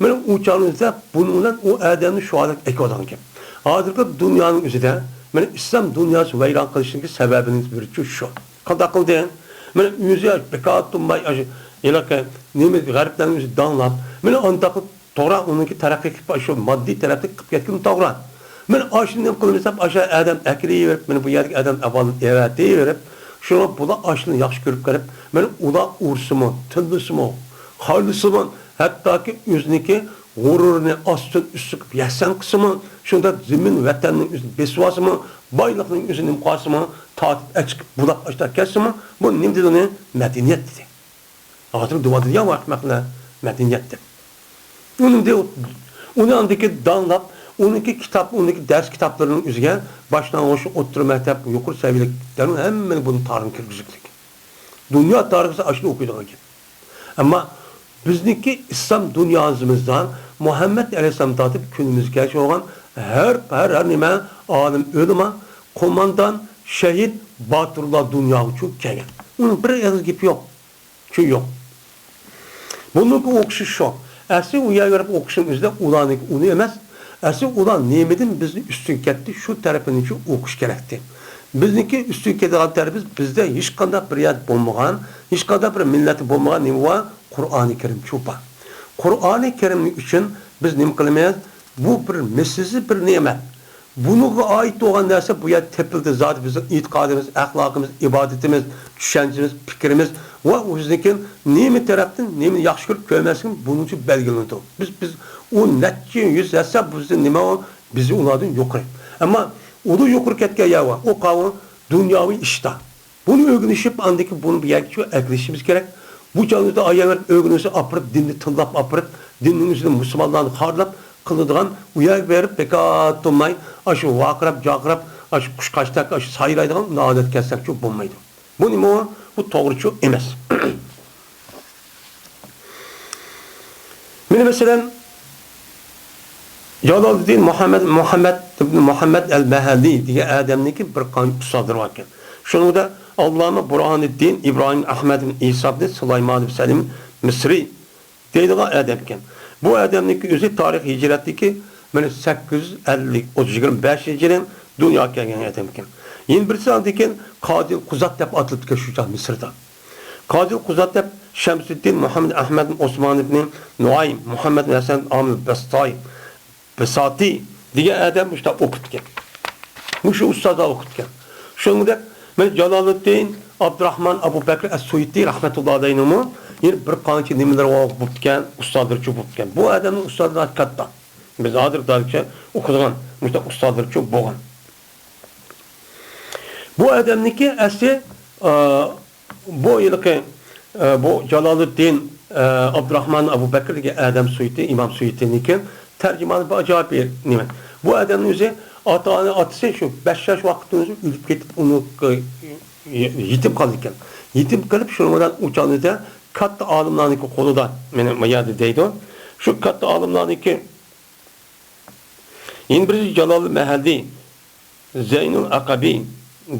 benim uçağınızda bununla o adamın şu an ek olan ki. Hazırda dünyanın üzerinde benim İslam dünyası veyran kılışındaki sebebiniz bir şu. Kada kıldığın benim yüzü bekattım bay ilaka nimet gariplerin yüzü dağlar. Benim antakı Tora onunki tarafı şu maddi tarafı ketkin Tora. Ben aşını kılmışsam aşağı adam ekriyi verip benim bu yerdeki adam avalın evet verip şuna bula aşını yaxşı görüp garip benim ula ursumu, tındısımı, harlısımı hatta ki yüzündeki gururunu astın üstüp yesen kısmı şunda zemin vatanın üzerinde besvasımı baylıqның üzerinde muqasımı tatip açık bulaq açta kesimi bu ne dedi ne medeniyet dedi. Hazır duvadı ya vakmakla medeniyettir. Onun de onu andaki danlap onunki kitap, onunki ders kitaplarının üzerine başlangıç oturum mektep, yukarı seviyeliklerin hemen bunun tarihini kirgiziklik. Dünya tarihi aşırı okuyduğu gibi. Ama bizdeki İslam dünyamızdan Muhammed Aleyhisselam tatip günümüz gerçek olan her nime alim ölüme, komandan, şehit, Batırullah dünya uçup gelgen. Onun bir yazı gibi yok. Çünkü yok. Bunun okuşu şu. Eski uya verip okuşun üzerinde ulanık onu yemez. Asıl ulan nimetin bizni üstün ketdi, şu tarafını için okuş gerekti. Bizniki üstün ketdiği tarafımız bizde hiç kadar bir yer bulmagan, hiç kadar bir milleti bulmagan nime var? Kur'an-ı Kerim çoba. Kur'an-ı Kerim için biz nime kılmayız? Bu bir mislsiz bir nimet. Bunuga ait olan narsa bu yer tepildi. Zaten bizim itikadımız, ahlakımız, ibadetimiz, düşüncemiz, fikrimiz ve biznikin nemi taraftan, nemi yaxşı görüp görmezsin bunun için belgelendi. Biz o netçi yüz hesap bizde nime o bizi onlardan yukarı. Ama onu yukarı ketken ya var. O kavga dünyavi işte. Bunu öğrenişip andaki bunu bir yer geçiyor, eklişimiz gerek. Bu canlıda ayağlar öğrenişi apırıp, dinini tınlap apırıp, dinin üstünde Müslümanlarını harlap, kılıdığan uyak verip pekat tutmay, aşı vakrap, cakrap, aşı kuş kaçtak, aşı sayıraydıgan naadet kessek çok bulmaydı. Bu nime o? Bu doğru çok emez. Mene mesela Jalaluddin Muhammed el-Beheli diye Adem'deki bir usadır varken. Şunu da Allame Burhanuddin İbrahim Ahmed İsa ibn Süleyman ibn Selim Misri deydiği Adem'ken. Bu Adem'deki üzü tarih hicretteki 850-35 hicrin dünya gelgen Adem'ken. Yeni birisi aldıyken Kadil Kuzat dep atılıp geçiyor Mısır'da. Kadil Kuzat dep Şemsüddin Muhammed Ahmed Osman ibn Nuaym Muhammed Hasan Amil Besati diye Adem işte okutken. Bu şu ustada okutken. Şunu da Jalaluddin Abdurrahman Abu Bekir Es-Suyuti rahmetullahi aleyhi'nin yine bir kanki nimeler okutken, ustadır çok okutken. Bu adamın ustadır hakikaten. Biz adır darıkça okuduğun işte ustadır çok boğan. Bu adamniki asli bu yılki bu Jalaluddin Abdurrahman Abu Bekir diye Adem Suyuti, İmam Suyuti'nin tercümanı bir acayip bir nimet. Bu adamın yüzü atısı şu 5 yaş vaktinde ülüp gidip onu yetim kalırken. Yetim kalıp şunlardan uçanıda katta alımlarındaki koluda benim mayada deydi o. Şu katta alımlarındaki yine bir Celalü Mehaldi Zeynul Akabi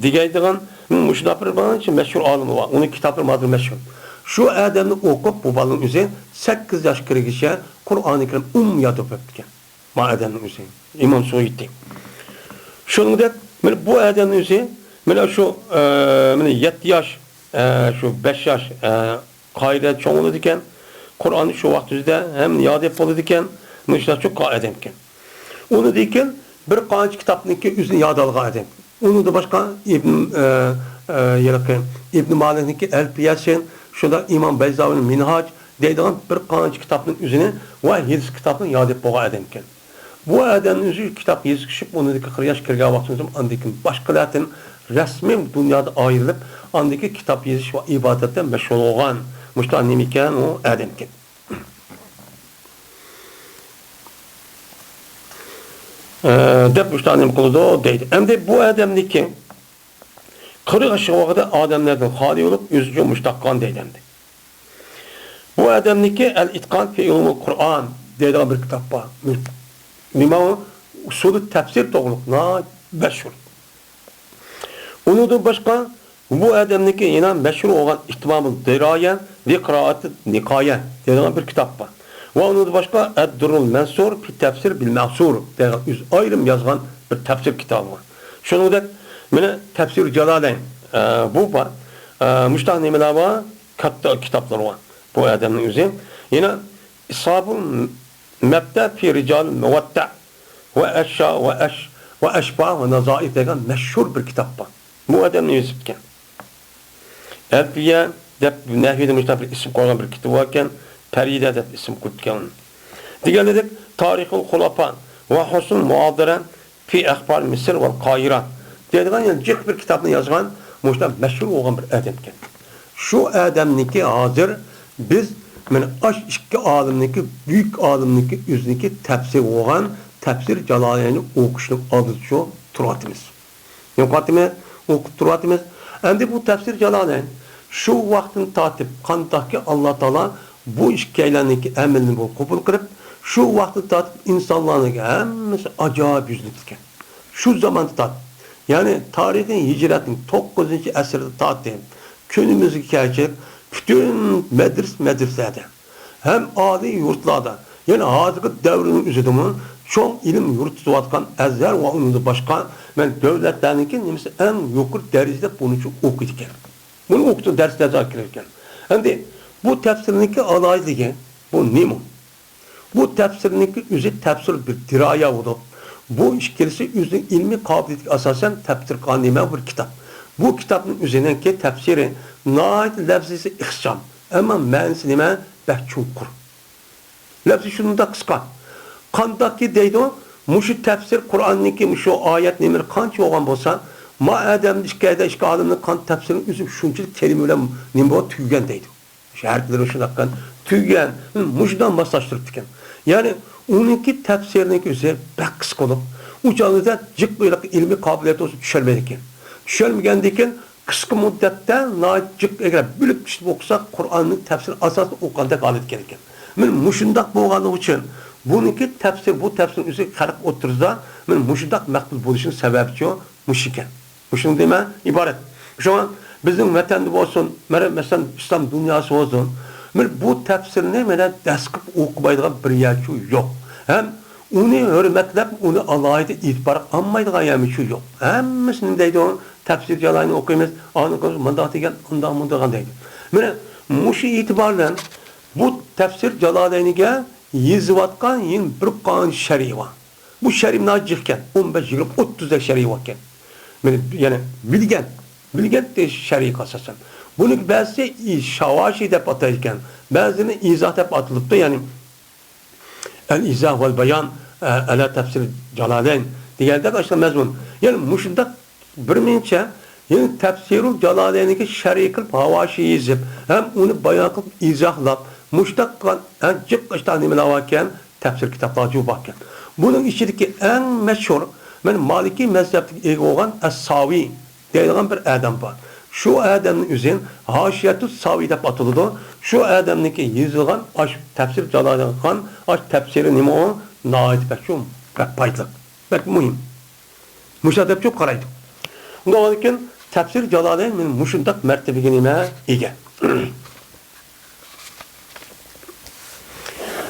digeydiğin müşnapır bana için meşhur alımı var. Onun kitapları madır meşhur. Şu adamı okup bu balın üzerine 8 yaş kırıkışa Kur'an-ı Kerim yatıp öptüken. Bu adamın üzerine. İmam Suyuti. Şunu da bu adamın üzerine şu 7 yaş şu 5 yaş kayret çoğulu diken Kur'an'ı şu vaktizde hem yad yapılı diken müşnap çok edemken. Onu diken bir kanç kitapniki üzerine yad alga edem. Onu da başka İbn Malik'deki El-Piyasin şurada İmam Beyzavi'nin Minhac deydiğin bir kanç kitabının üzerine ve 7 kitabını yad yapıga edemken. Bu adamın üzerine kitap yazışıp onu da 40 yaş kirga vaktinde andaki başkalarının resmi dünyada ayrılıp andaki kitap yazış ve ibadetten meşhur olan müştanim iken o adamken. Dep müştanim kulu da o deydi. Hem de bu adamdaki 40 yaş vakıda adamlardan hali olup yüzücü müştakkan deydendi. Bu adamdaki El-İtkan fi ilmi Kur'an deydiği bir kitap var. Mimam usulü tefsir doğrulukna meşhur. Onu da başka bu adamdaki yine meşhur olan İhtimam-ı Dirayen ve Kıraat-ı Nikayen dediği bir kitap var. Ve onu da başka Ed-Durrul Mensur fi tefsir bil Mehsur dediği ayrım yazgan bir tefsir kitabı var. Şunu da yine tefsir Celaleyn bu var. Müştahnimeler var. Katta kitaplar var. Bu adamın üzerine. Yine İshab-ı Mebde fi rical muvatta ve eşya ve eşba ve nazaif dediği meşhur bir kitap var. Bu adamın yüzüken. Elfiye dep nehvide müştahil isim koyan bir kitap varken Peride dep isim kutken. Diğerleri de Tarihul Hulapa ve Husn Muadire fi Akhbar Mısır ve Kahire dediğin yani cık bir kitabını yazgan meşhur olan bir adamken. Şu adamniki hazır biz iki alimniki büyük alimniki yüzündeki tefsir olan tefsir Celaleyn'i okuşluk adıcı turatimiz. Yokatimiz okuturatimiz. Endi bu tefsir Celaleyn şu vaktin tatip kandaki Allah Teala bu işkeyleniki emelini bu kabul kırıp şu vakti tatip insanların hemmesi acayip yüzlükken. Şu zamanda tatip. Yani tarihin hicretin 9. esirde tatip. Könümüzdeki gerçek bütün medreselerde hem adi yurtlarda yani hazırki devrinin üzerinde Çoğun ilim yurtutuyotgan Azhar ve onun başka devletlerninki nemisi en yukarı derecede bunu okuydu ekan. Bunu okudu derslerde akılırken. Şimdi bu tefsirninki alaydığı bu nemu? Bu tefsirninki üzü tefsir bir diraya oldu. Bu işkilisi üzü ilmi kabiliyeti asasen tefsir kanime bir kitap. Bu kitabın üzerindeki tefsiri nait lafzisi ihsam. Ama mənisi nime bekçukur. Lafzi şunu da kıska. Kandaki deydi o, muşu tefsir Kur'an'nınki muşu ayet nemir kançı olan bolsa, ma Adem işkayda işgalının kan tefsirinin üzüm şunçılık kelimeyle nimbo tüygen deydi. Şehirlerin şunakkan tüygen, muşudan maslaştırıp diken. Yani onunki tefsirindeki üzeri bek kısk olup, uçağında cık böyle ilmi kabiliyeti olsun düşelmedikken. Düşelmegendiyken kıskı müddette cık eğer bülüp işte okusak Kur'an'ın tefsiri asaslı okanda kalıp gereken. Men muşundak boğanlığı için bununki tefsir, bu tefsirin üzeri kalıp oturursa men muşundak makbul buluşun sebepçi o muşiken. Muşun deme ibaret. Şu an bizim vatanda olsun, mesela İslam dünyası olsun, bu tefsirini mesela deskip okumaydıgan bir yerçi yok. Hem onu hürmetlep, onu alayda itibar almaydıgan yerçi yok. Hemmisinin deydi o tefsir calayını okuyamaz, anı konusu mandat degen, ondan deydi. Mene muşu itibarla bu tefsir calayınıge yizivatkan yin bir kan şer'i var. Bu şer'i nacihken 15-20-30'da şer'i varken. Yani bilgen de şer'i kasasen. Bunu bazı şavaşi dep atayken, bazını izah dep atılıp da yani el-izah vel beyan ala tefsir Celaleyn diyelde kaçta mezmun. Yani muşundak bir minçe yani tefsirul Celaleyn'deki şer'i kılıp havaşi izip hem onu bayan kılıp izahlap muştakkan en cık kaçta nimelavakken tefsir kitapları bakken. Bunun içindeki en meşhur Maliki mezhepteki olan Es-Savi deyilən bir adam var. Şu adamın üzerine haşiyetü savi dep atıldı. Şu adamınki yazılgan tefsir Celaleyn tefsiri nima o? Nait bekçum, bek paytlık, bek mühim. Müşahede çok karaydı. Ondan sonra tefsir Celaleyn muşundak mertebege nime ege.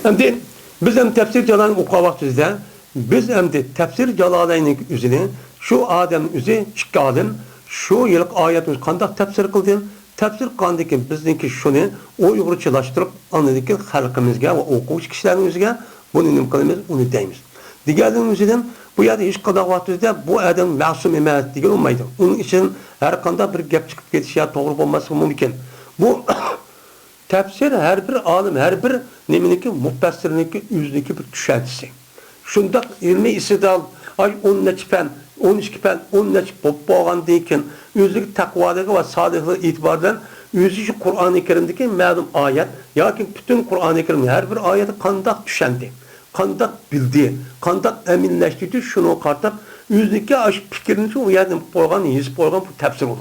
Şimdi biz hem tefsir Celaleyn okuyavaktızda biz hem de tefsir Celaleyn'in üzerine şu adamın üzerine çıkardın. Şu yıllık ayetimiz kandak tefsir kıldın. Tefsir kandaki bizdeki şunu uygurçalaştırıp anladık ki halkımızga ve okumuş kişilerin üzerine bunu nimkalımız, onu deyimiz. Diğerinin üzerinden bu yerde hiç kadar vaktinde bu adam masum emas diye olmaydı. Onun için her kanda bir gap çıkıp geçişe doğru olması mümkün. Bu tefsir her bir alim, her bir neminiki muhtassirindeki yüzdeki bir düşentisi. Şunda ilmi istidal, ay 10 neçpen, 12 pen, 10 neçip boğan deyken, yüzdeki takvadaki ve sadıklığı itibardan, yüzdeki Kur'an-ı Kerim'deki məlum ayet, ya ki bütün Kur'an-ı Kerim'de her bir ayeti kandak düşendi, kandak bildi, kandak eminleştirdi, şunu kartıp, yüzdeki aş fikrini şu yerden boğan, yazıp boğan bu tefsir oldu.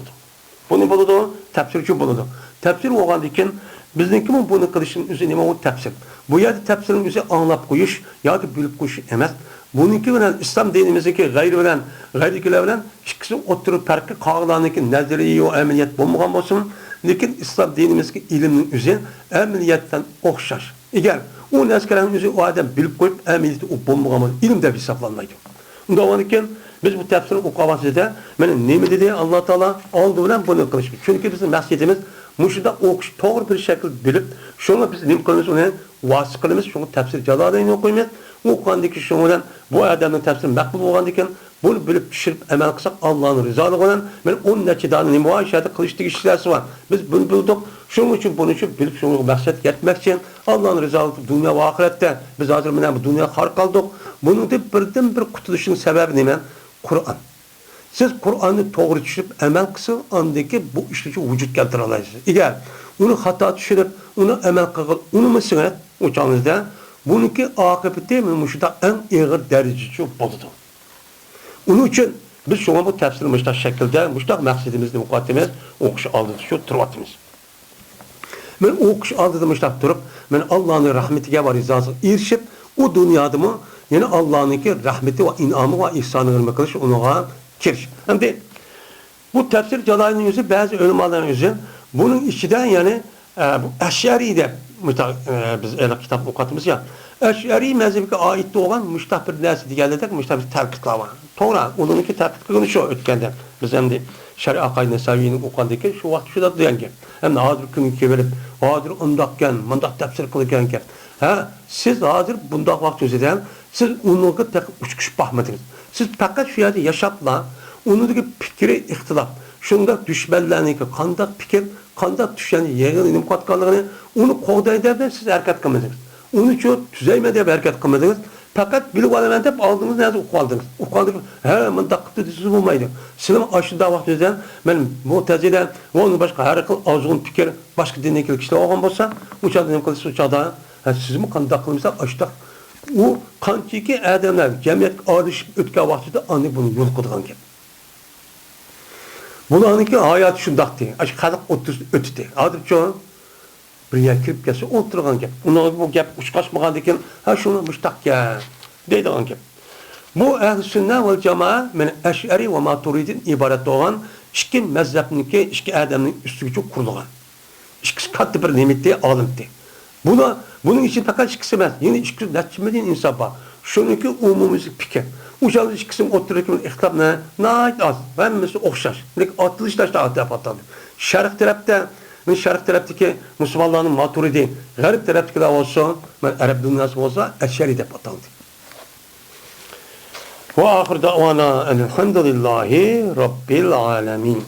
Bunu buldu, tefsirci buldu. Tefsir olğan deyken, bizdeki bunu kılışın üzerine o tefsir. Bu yerde tefsirin üzerine anlap koyuş, ya ki bilip koyuş emez. Bununki bilen İslam dinimizdeki gayrikiler bilen ikisi oturup perki kağılarındaki nezariyi o emniyet bulmagan olsun. Lakin İslam dinimizdeki ilimin üzerine emniyetten okşaş. Eğer o nezkelerin üzerine o adam bilip koyup emniyeti o bulmagan olsun. İlim de bir saklanmaydı. Ondan sonra biz bu tefsirin okuvasıda nemi dediği Allah Teala aldı bilen bunu kılışmış. Çünkü bizim mescidimiz muşuda okuş doğru bir şekilde bilip şunu biz nim kılımız onu vasıf kılımız şunu tefsir Celaleyn'i okuymayız. O kandaki şundan bu adamın tefsiri makbul olgandayken bunu bilip pişirip emel kılsak Allah'ın rızalığı olan onun neçidanı nim var aşağıda kılıçtığı işlersi var. Biz bunu bulduk. Şunun için bunu için bilip şunu maksat yetmek için Allah'ın rızalığı dünya ve ahirette biz hazır bu dünya har kaldık. Bunun da birden bir kurtuluşun sebebi ne? Kur'an. Siz Kur'an'ı doğru düşürüp emel kısıl andaki bu işleci vücut keltiralaysınız. Eğer onu hata düşürüp, onu emel kıl, onu mısınız uçağınızda, bununki akıbeti müşahede en ağır derececi buludu. Onun için biz şu an bu tefsiri müşahede şekilde, müşahede maksidimizde mukaddemiz, okuş aldığı şu tırvatımız. Ben okuş aldığı müşahede durup, ben Allah'ın rahmetine ve rızası irşip, o dünyada mı, yani Allah'ınki rahmeti ve inamı ve ihsanını kılış, ona kiriş. Hem de bu tefsir Celaleyn'in yüzü, bazı ölümaların yüzü, bunun içinden yani bu Eş'ari de biz kitap okutmuşuz ya. Eş'ari mezhebiga oid bo'lgan mushtah bir narsa deganlarda mushtah bir tarqitlar bor. To'g'ri, uniki tarqit qilgani shu o'tganda. Biz endi Shariy aqoid Nasaviyni o'qigandan shu vaqt shuda degan. Endi hozir kunga berib, hozir undaqkan, mundaq tafsir qilgan ekan. Ha, siz hozir bundaq vaqt o'zidan siz uniga uçkushib baxmadingiz. Siz faqat shu yerda yashabla, unidagi fikri ixtilof. Shunda dushmanlarniki qanday fikr, qanday tushani yig'in inim qotganligini uni qo'g'daydi deb siz harakat qilmadingiz. Onun için tüzeyme diye bir hareket kılmadınız. Fakat bilip alamen hep aldınız, nerede ukaldınız. Ukaldınız, he, ben dakikte siz bulmaydı. Sizin aşırı vaktinizden, benim Mu'tezile, onun başka her kıl azgın fikir, başka dinleyikli kişiler olan olsa, uçağı dinleyikli kılısı uçağda, siz mi kan dakiklimizde aşırı, o kançiki adamlar, cemiyet alışıp ötken vaktinde anı bunu yol kıldıgan ki. Bunlarınki hayatı şundaktı, aşırı kalık ötüdü. Adıp çoğun, bir yer kirib kelsa o'tirgan gap. Uni bu gap ushqashmagan ekan, ha shuni mushtahkam deydigan gap. Bu ahli sunna vel jamoa men Ash'ari va Maturidin iborat bo'lgan ikki mazhabniki ikki odamning ustiga qurilgan. Ikkisi katta bir ne'matli olimdi. Buning için faqat ikkisi emas, yine ikki natijamedin inson bor. Shuniki umumiy fikr. O'sha ikkisini o'tirgan ixtilof nayt az, hammasi o'xshash. Lekin atılışlarda atapatadi. Sharq tarafda men Şarkı taraftaki Müslümanların Maturidi, Garip taraftakiler olsa, Arap dünyası olsa, Eş'ari dep ataldı. Ve ahir davana elhamdülillahi Rabbil alemin.